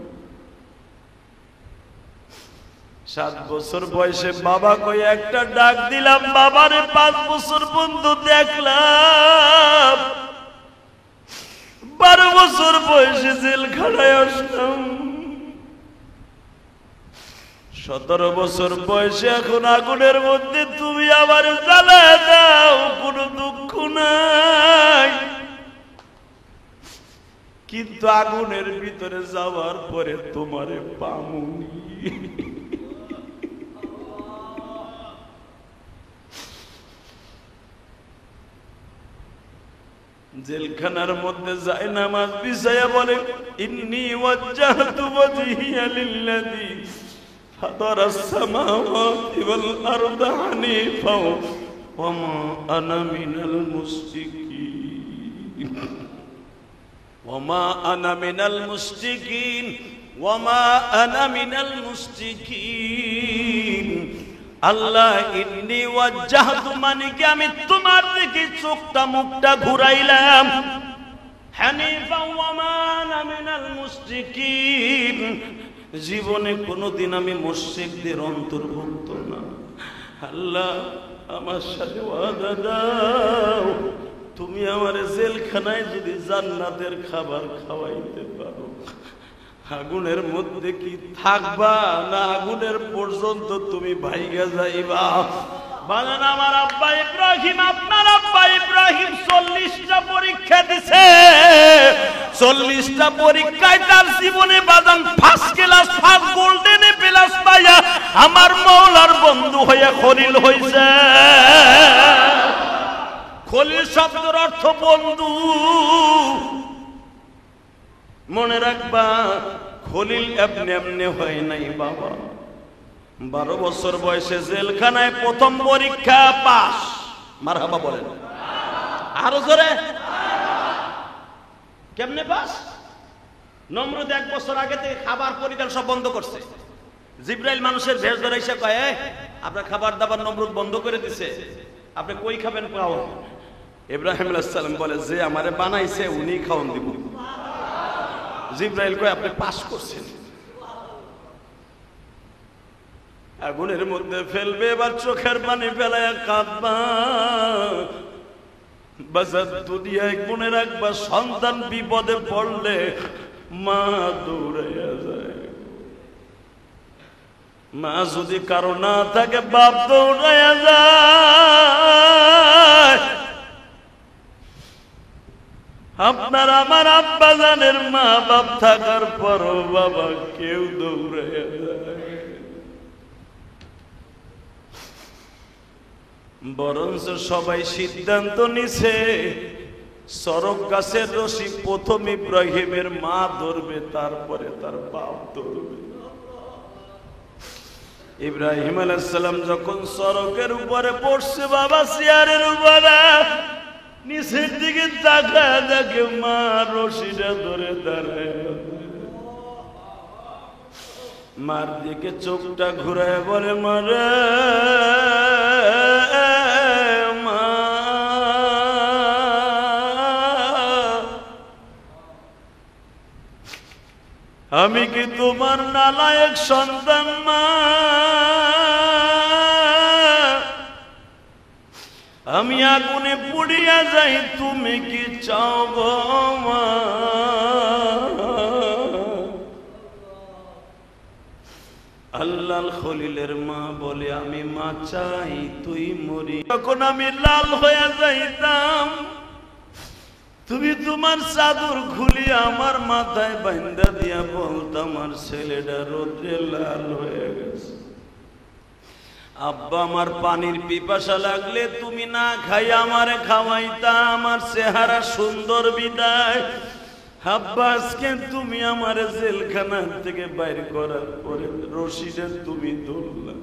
7 বছর বয়সে বাবা কই একটা ডাক দিলাম, বাবারে 5 বছর বন্ধু দেখলাম, 12 বছর বয়সে জেলখানায় আসলাম, 17 বছর বয়সে এখন আগুনের মধ্যে তুমি আবার জ্বালায় দাও, কোনো দুঃখ নাই। কিন্তু আগুনের ভিতরে যাওয়ার পরে তোমারে পামুনি। জেলখানার মধ্যে যায় নামাজ বিছায়া বলে ইন্নী ওয়াজ্জাহতু ওয়াজহিয়া লিল্লাযী ফাতারাস সামাওয়াতি ওয়াল আরদা হানিফা ওয়া মা আনা মিনাল মুশরিকিন ওয়া মা আনা মিনাল মুশরিকিন ওয়া মা আনা মিনাল মুশরিকিন। আল্লাহ ইন্নী ওয়াজ্জাহতু মানে কি আমি তোমার দিকে চোখটা মুখটা ঘুরাইলাম, হানিফা ওয়া মা আনা মিনাল মুশরিকিন, জীবনে কোনোদিন আমি মুশরিকদের অন্তর্ভুক্ত না। আল্লাহ আমার সাথে ওয়াদা দাও, তুমি আমার জেলখানায় যদি জান্নাতের খাবার খাওয়াইতে পারো, আগুনের মধ্যে কি থাকবা না আগুনের পর্যন্ত তুমি ভাইগা যাইবা? বলেন আমার আব্বা ইব্রাহিম, আপনার আব্বা ইব্রাহিম 40টা পরীক্ষা দিছে, 40টা পরীক্ষায় তার জীবনে বাদাম first class first golden plus পাইয়া আমার মওলার বন্ধু হইয়া খলিল হইছে। খলিল শব্দের অর্থ বন্ধু। মনে রাখবা খলিল এমনি এমনি হয় নাই বাবা। 12 বছর বয়সে জেলখানায় প্রথম পরীক্ষা পাস। মারহাবা বলেন আরো জোরে। কেমনে পাস? নমরুদ 1 বছর আগে থেকে খাবার পরিবার সব বন্ধ করছে। জিব্রাইল মানুষের ভেষ ধরে এসে কয় আপনার খাবার দাবার নমরুদ বন্ধ করে দিছে, আপনি কই খাবেন খাওয়ান? ইব্রাহিম আলাইহিস সালাম বলে যে আমারে বানাইছে উনি খাওয়ান দিব। জিব্রাইল কয় আপনি পাস করছেন। আগুনের মধ্যে ফেলবে, এবার চোখের পানি ফেলায় কাঁদবা। বাজার দুনিয়ায় মনে রাখবা সন্তান বিপদে পড়লে মা দৌড়াইয়া যায়, মা যদি কারো না থাকে বাপ দৌড়াইয়া যায়। আপনার আমার আব্বা জানের মা বাপ থাকার পরও বাবা কেউ দৌড়াইয়া যায়। বরঞ্চ সবাই সিদ্ধান্ত নিছে সরক গাছের রশি প্রথম ইব্রাহিমের মা ধরবে, তারপরে তার বাপ ধরবে। ইব্রাহিম আলাইহিস সালাম যখন সরকের উপরে পড়ছে বাবা চেয়ারের উপরে, নিচের দিকে তাকায় দেখে মা রশিটা ধরে দাঁড়ায়। মার দিকে চোখটা ঘুরায় বলে মারে মা, আমি কি তোমার নালায়েক সন্তান মা? আমি আগুনে পুড়িয়া যাই, তুমি কি চাও গো মা? আল্লাহর খলিলের মা বলে আমি মা চাই তুই মরি। তখন আমি লাল হয়ে যাইতাম, তুমি তোমার চাদর খুলিয়া আমার মাথায় বাঁধা দিয়া বলতাম আর ছেলেটা রোদ্রে লাল হয়ে গেছে। আব্বা আমার পানির পিপাসা লাগলে তুমি না খাই আমারে খাওয়াইতা, আমার চেহারা সুন্দর বিদায়। আব্বা আজকে তুমি আমার জেলখানা থেকে বাইর করার পরে রশিটা তুমি ধরলা,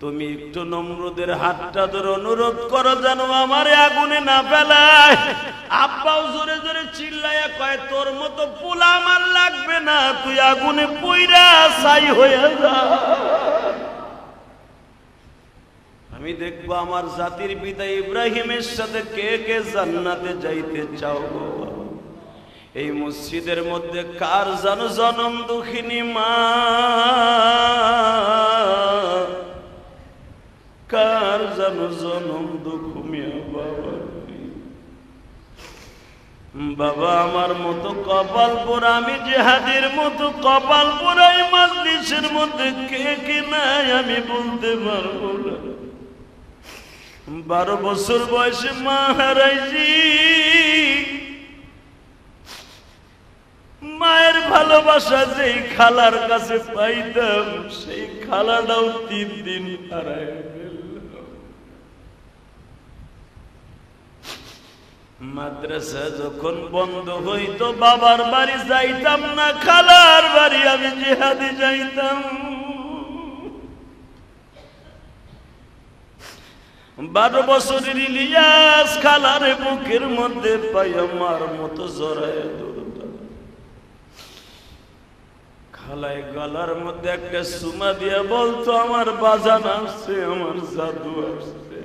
তুমি একটু নমরুদের হাতটা ধরে অনুরোধ করো যেন আমারে আগুনে না ফেলায়। আব্বাও জোরে জোরে চিল্লাইয়া কয় তোর মতো পোলা আমার লাগবে না, তুই আগুনে পুইরা ছাই হয়ে যা। আমি দেখবো আমার জাতির পিতা ইব্রাহিমের সাথে কে কে জান্নাতে যাইতে চাও গো। এই মসজিদের মধ্যে কার জানো জনম দুঃখিনী মা, কার জানো জনম দুঃখ মিয়া বাবা। বাবা আমার মতো কপাল পোড়া, আমি জিহাদের মতো কপাল পোড়াই মাজলিসের মধ্যে কে কে নাই আমি বলতে পারবো না। 12 বছর বয়সে মা হারাইছি, মায়ের ভালোবাসা যেই খালার কাছে পাইতাম সেই খালাটাও 3 দিন হারায় গেল। মাদ্রাসা যখন বন্ধ হইতো বাবার বাড়ি যাইতাম না, খালার বাড়ি আমি জিহাদে যাইতাম। 12 বছরের ইলিয়াস খালারে বুকের মধ্যে পাই আমার মতো জড়ায় দৌড়তাম। খালায় গলার মধ্যে একটা সুমা দিয়া বলতো আমার বাজান আসছে, আমার জাদু আসছে।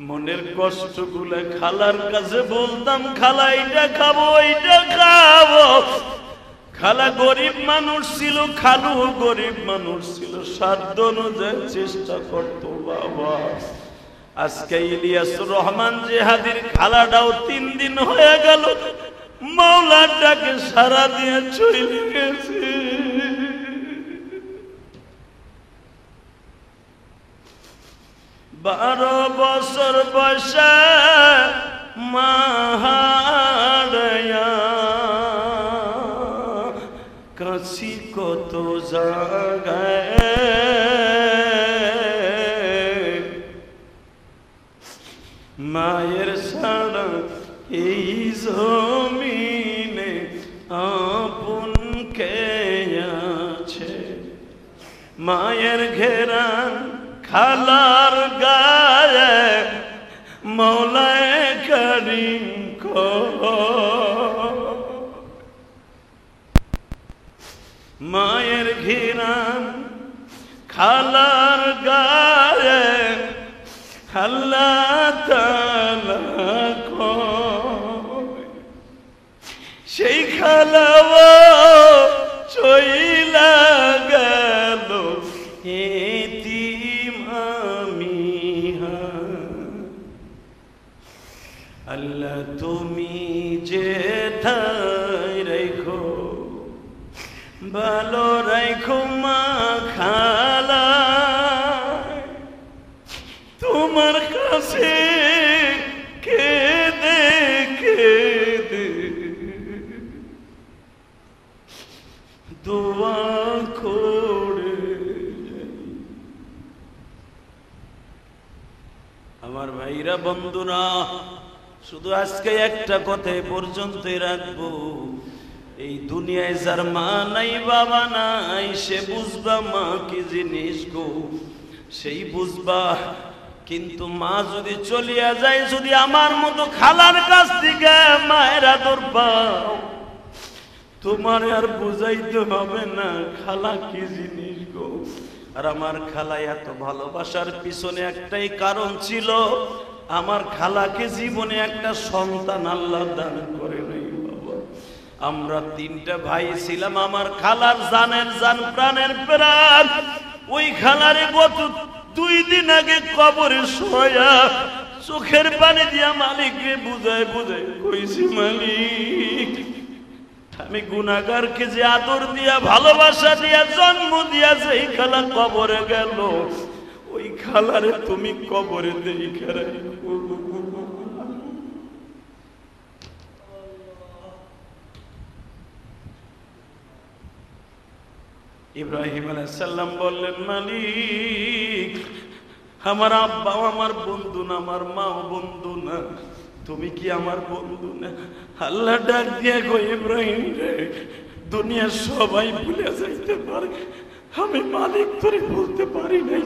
মনের কষ্টগুলো খালার কাছে বলতাম, খালা এইটা খাবো এইটা খাবো। খালা গরিব মানুষ ছিল, খালু গরিব মানুষ ছিল, সাধ্য অনুযায়ী চেষ্টা করতো বাবা। আজকে ইলিয়াসুর রহমান জিহাদির খালাটাও 3 দিন হয়ে গেল, মাওলার ডাকে সারা দিয়ে চলে গেছে। 12 বছর বয়সে মাহারায়া কাছি কত জায়গায়, মায়ের ছাড়া এই জমিনে আপন কে আছে। মায়ের ঘেরান খালার গায়ে মৌলায়ে করিম কো, মায়ের ঘেরান খালার গায়ে আল্লাহ তাআলা কো। সেই খালাও চইলা গেল এতিম আমি। আল্লাহ তুমি যে ঠাই রেখো ভালো রেখো মা খালা, তোমার কাছে কেঁদে কেঁদে দোয়া করে। আমার ভাইরা বন্ধুরা, শুধু আজকে একটা কথা পর্যন্তই রাখবো, এই দুনিয়ায় যার মা নাই বাবা নাই সে বুঝবা মা কি জিনিস গো, সেই বুঝবা। কিন্তু মা যদি চলিয়া যায়, যদি আমার মতো খালার কাছ থেকে মায়ের আদর পাও, তোমার আর বুঝাইতে হবে না খালা কি জিনিস গো। আর আমার খালা এত ভালোবাসার পিছনে একটাই কারণ ছিল, আমার খালাকে জীবনে একটা সন্তান আল্লাহ দান করে নাই বাবা। আমরা 3টা ভাই ছিলাম, আমার খালার জানের জান প্রাণের প্রাণ। ওই খালারে গত 2 দিন আগে কবরে শোয়া চোখের পানি দিয়া মালিককে বুঝায় বুঝায় কইছি, মালিক আমি গুনাহগারকে যে আদর দিয়া ভালোবাসা দিয়া জন্ম দিয়া যেই খালা কবরে গেল, ওই খালারে তুমি কবরে দেখে রাখো। ইব্রাহিম আলাইহিস সালাম বললেন, মালিক আমার আব্বা আমার বন্ধু না, আমার মা বন্ধু না, তুমি কি আমার বন্ধু না? আল্লাহ ডাক দিয়ে কই, ইব্রাহিম রে, দুনিয়ার সবাই ভুলে যাইতে পারে, আমি মালিক তোরে বলতে পারি নাই,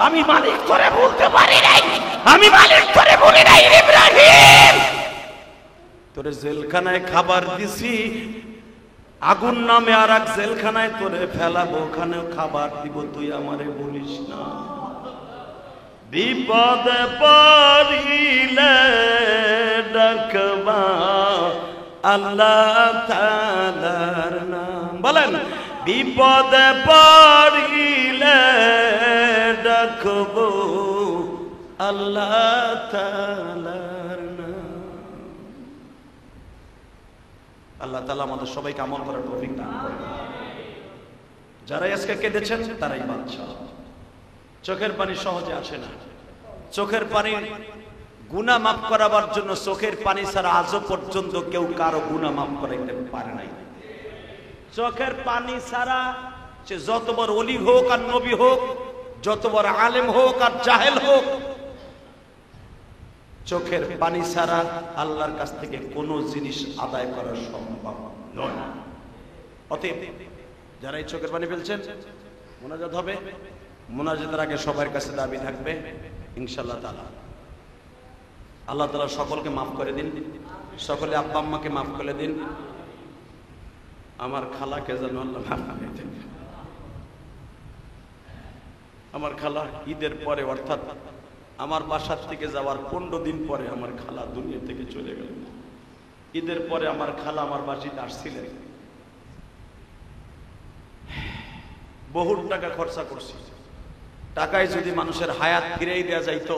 আমি মালিক তোরে বলতে পারি নাই, আমি মালিক তোরে বলি নাই। ইব্রাহিম তোরে জেলখানায় খাবার দিছি, আগুন নামে আর এক জেলখানায় তোরে ফেলাবো, ওখানেও খাবার দিব, তুই আমারে বলিস না। বিপদে পড়িলে ডাকবা আল্লাহ তাআলার নাম, বলেন বিপদে পড়িলে ডাকবো আল্লাহ তাআলার নাম। আল্লাহ তাআলা আমাদের সবাইকে আমল করার তৌফিক দান করুন। যারা আজকে কেঁদেছেন তারাই বাদশা। চোখের পানি সহজে আসে না, চোখের পানি গুনাহ মাফ করাবার জন্য চোখের পানি ছাড়া আজও পর্যন্ত কেউ কারো গুনাহ মাফ করাইতে পারে নাই। চোখের পানি ছাড়া সে যত বড় ওলি হোক আর নবী হোক, যত বড় আলেম হোক আর জাহেল হোক, চোখের পানি ছাড়া আল্লাহর কাছ থেকে কোনো জিনিস আদায় করা সম্ভব নয়। অতএব যারা এই চোখের পানি ফেলছেন, মোনাজাত হবে, মোনাজাতের আগে সবার কাছে দাবি থাকবে ইনশাআল্লাহ তাআলা, আল্লাহ তাআলা সকলকে মাফ করে দিন, সকলে আব্বা আম্মাকে মাফ করে দিন, আমার খালাকে যেন আল্লাহ মাফ করে দেন। আমার খালা ঈদের পরে, অর্থাৎ আমার বাসার থেকে যাওয়ার 15 দিন পরে আমার খালা দুনিয়া থেকে চলে গেল। ঈদের পরে আমার খালা আমার বাড়িতে আসছিলেন, বহু টাকা খরচা করছি। টাকায় যদি মানুষের হায়াত ফিরিয়ে দেওয়া যাইতো,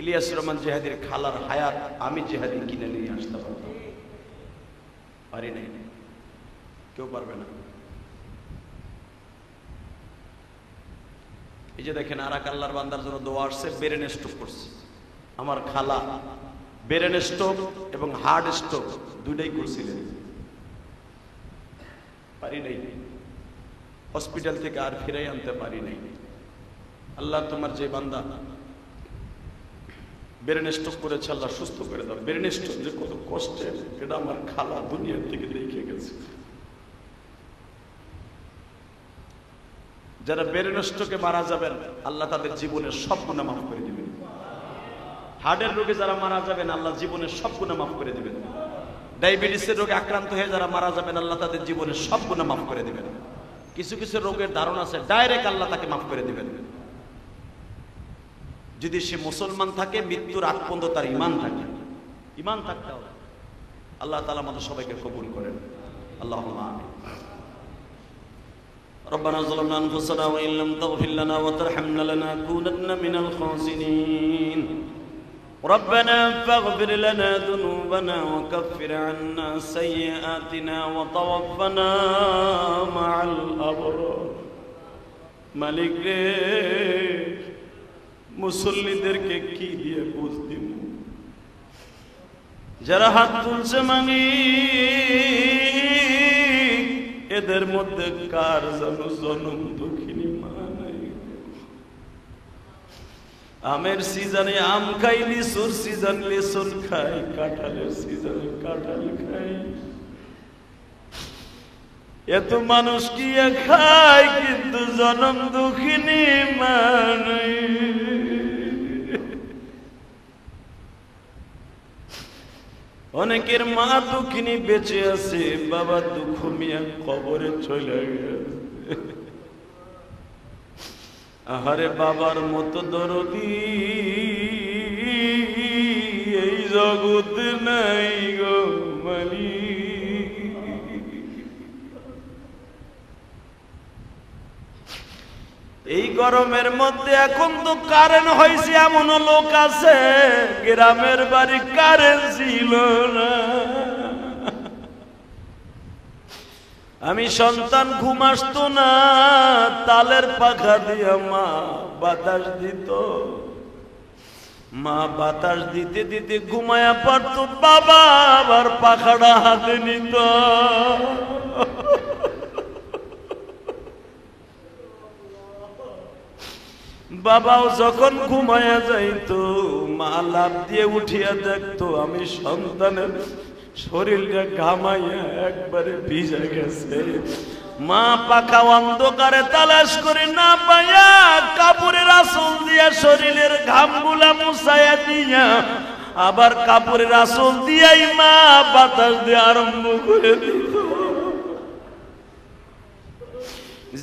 ইলিয়াস রহমান জিহাদির খালার হায়াত আমি জিহাদি কিনে নিয়ে আসতে পারতাম, পারি নাই, কেউ পারবে না। এই যে দেখেন আর এক আল্লাহর বান্দার জন্য দোয়া আসছে, ব্রেন স্ট্রোক করছে। আমার খালা ব্রেন স্ট্রোক এবং হার্ট স্ট্রোক দুইটাই করছিলেন, পারি নাই, হসপিটাল থেকে আর ফিরাই আনতে পারি নাই। আল্লাহ তোমার যে বান্দা ব্রেন স্ট্রোক করেছে, আল্লাহ সুস্থ করে দাও। ব্রেন স্ট্রোক যে কত কষ্টের, এটা আমার খালা দুনিয়ার থেকে দেখে গেছে। যারা ব্রেন স্ট্রোকে মারা যাবেন, আল্লাহ তাদের জীবনের সব গুনাহ মাফ করে দিবেন। হার্টের রোগে যারা মারা যাবেন, আল্লাহ জীবনের সব গুনাহ মাফ করে দিবেন। ডায়াবেটিসের রোগে আক্রান্ত হয়ে যারা মারা যাবেন, আল্লাহ তাদের জীবনের সব গুনাহ মাফ করে দিবেন। কিছু কিছু রোগের ধারণা আছে, ডাইরেক্ট আল্লাহ তাকে মাফ করে দিবেন। যদি সে মুসলমান থাকে, মৃত্যুর আগ পর্যন্ত তার ঈমান থাকে, ঈমান থাকতে হবে। আল্লাহ তাআলা আমাদের সবাইকে কবুল করেন, আল্লাহুম্মা আমিন। ربنا ظلمنا أنفسنا وإن لم تغفر لنا وترحمنا لنكونن من الخاسرين ربنا فاغفر لنا ذنوبنا وكفر عنا سيئاتنا وتوفنا مع الأبرار মালিক রে, মুসল্লিদেরকে কি দিয়ে বুঝ দিব? যারা হাত তুলছে মালিক, এদের মধ্যে কার যেন জনম দুঃখিনী মা নাই। আমের সিজনে আম খাই, লিচুর সিজন লিচুর খাই, কাঁঠালের সিজনে কাঁঠাল খাই। এত মানুষ কি খায়, কিন্তু জনম দুঃখিনী মা নাই। অনেকের মা দুঃখিনী বেঁচে আছে, বাবা দুঃখ মিয়া কবরে চলে গেছে। আহারে বাবার মতো দরদি এই জগতে নাই গো মালিক। এই গরমের মধ্যে এখন তো কারেন্ট হয়েছে, এমন লোক আছে গ্রামের বাড়ি কারেন্ট ছিল না। আমি সন্তান ঘুম আসতো না, তালের পাখা দিয়ে মা বাতাস দিত। মা বাতাস দিতে দিতে ঘুমায়া পড়তো, বাবা আবার পাখাটা হাতে নিত। বাবাও যখন ঘুমায়া যাইতো, মা লাফ দিয়ে উঠিয়া দেখতো আমি সন্তানের শরীরটা ঘামাইয়া একবারে ভিজে গেছে। মা পাখা অন্ধকারে তালাশ করে না পাইয়া কাপড়ের আঁচল দিয়া শরীরের ঘামগুলা মুছাইয়া দিয়া আবার কাপড়ের আঁচল দিয়াই মা বাতাস দিয়ে আরম্ভ করে দিত।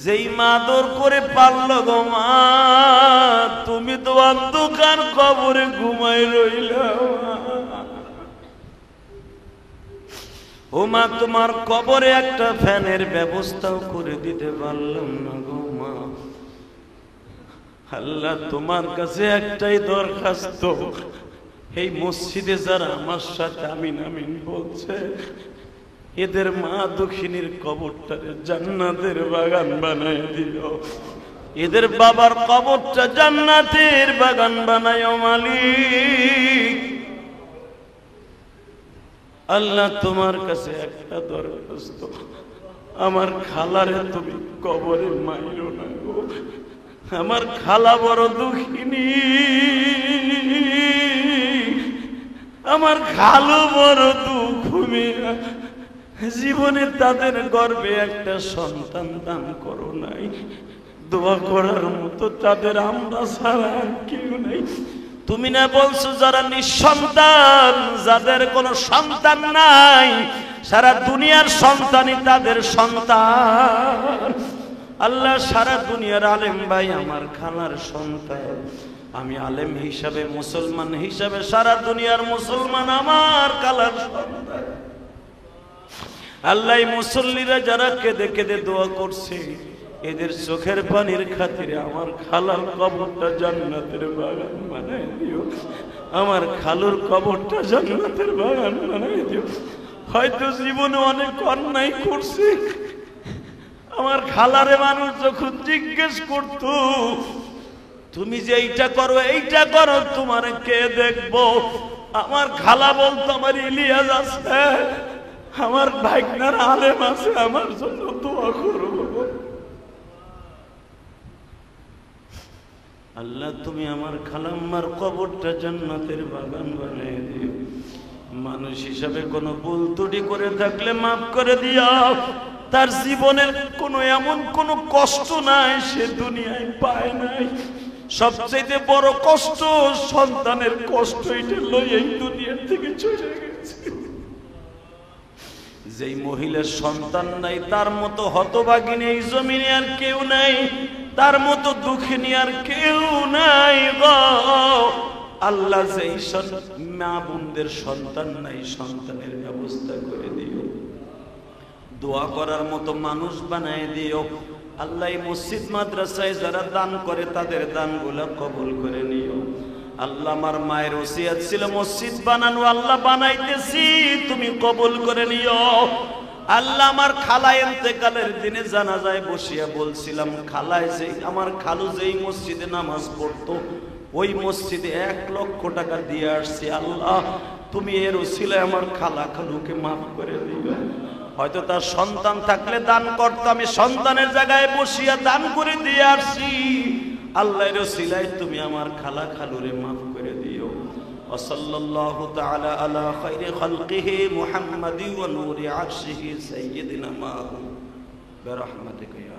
যেই মা দর করে পারল গো মা, তুমি তো অন্ধকার কবরে ঘুমাই রইলা। ও মা, তোমার কবরে একটা ফ্যানের ব্যবস্থাও করে দিতে পারলাম না গো মা। আল্লাহ তোমার কাছে একটাই দরখাস্ত, এই মসজিদে যারা আমার সাথে আমিন আমিন বলছে, এদের মা দক্ষিণীর কবরটারে জান্নাতের বাগান বানায় দিও। এদের বাবার কবরটা জান্নাতের বাগান বানায় মালিক। আল্লাহ তোমার কাছে একটা দরখাস্ত, আমার খালারে তুমি কবরে মাইরো না গো, আমার খালা বড় দুঃখিনী, আমার খালু বড় দুঃখ মেয়া, জীবনে তাদের গর্ভে একটা সন্তান দান করো নাই, দোয়া করার মতো তাদের আমরা ছাড়া কেউ নাই। তুমি না বলছো যারা নিঃসন্তান, যাদের কোনো সন্তান নাই, সারা দুনিয়ার সন্তানই তাদের সন্তান। আল্লাহ সারা দুনিয়ার আলেম ভাই আমার খালার সন্তান, আমি আলেম হিসাবে মুসলমান হিসাবে সারা দুনিয়ার মুসলমান আমার খালার সন্তান। আল্লাহ মুসল্লিরা যারা কেঁদে কেঁদে দোয়া করছে, এদের চোখের পানির খাতিরে আমার খালার কবরটা জান্নাতের বাগান বানাই দিও, আমার খালুর কবরটা জান্নাতের বাগান বানাই দিও। হয়তো জীবনে অনেক অন্যায় করছে, আমার খালারে মানুষ যখন জিজ্ঞেস করতো তুমি যে এইটা করো এইটা করো, তোমার কে দেখবো, আমার খালা বলতো আমার ইলিয়াস আছে, আমার ভাইগনার আলেম আছে, আমার জন্য দোয়া করবো। আল্লাহ তুমি আমার খালাম্মার কবরটা জান্নাতের বাগান বানিয়ে দিও। মানুষ হিসাবে কোনো ভুল ত্রুটি করে থাকলে মাফ করে দিও। তার জীবনের কোনো এমন কোনো কষ্ট নাই সে দুনিয়ায় পায় নাই। সবচেয়ে বড় কষ্ট সন্তানের কষ্ট, এটা লই এই দুনিয়ার থেকে চলে গেছে। যেই মহিলার সন্তান নাই তার মতো হতভাগিনী এই জমিনে আর কেউ নাই, তার মতো দুঃখিনী আর কেউ নাই গো। আল্লাহ যেই মা বোনদের সন্তান নাই, সন্তানের ব্যবস্থা করে দিও, দোয়া করার মতো মানুষ বানায় দিও। আল্লাহ মসজিদ মাদ্রাসায় যারা দান করে তাদের দানগুলা কবুল করে নিও। আল্লাহ আমার মায়ের ওসিয়ত ছিল মসজিদ বানানো, আল্লাহ বানাইতেছি, তুমি কবুল করে নিও। আল্লাহ আমার খালা ইন্তেকালের দিনে জানাজায় বসিয়া বলছিলাম, খালায় যে আমার খালু যেই মসজিদে নামাজ পড়তো ওই মসজিদে 1 লক্ষ টাকা দিয়ে আসছি। আল্লাহ তুমি এর ওসিলায় আমার খালা খালুকে মাফ করে দিও। হয়তো তার সন্তান থাকলে দান করতো, আমি সন্তানের জায়গায় বসিয়া দান করে দিয়ে আসছি। আল্লাহর ওসিলায় তুমি আমার খালা খালুরে মাফ করে দিও। ওয়াসাল্লাল্লাহু তাআলা আলা খায়রি খালকিহি মুহাম্মাদি ওয়া নূরি আরশিহি সাইয়্যিদিনা বিরহমাতিকা।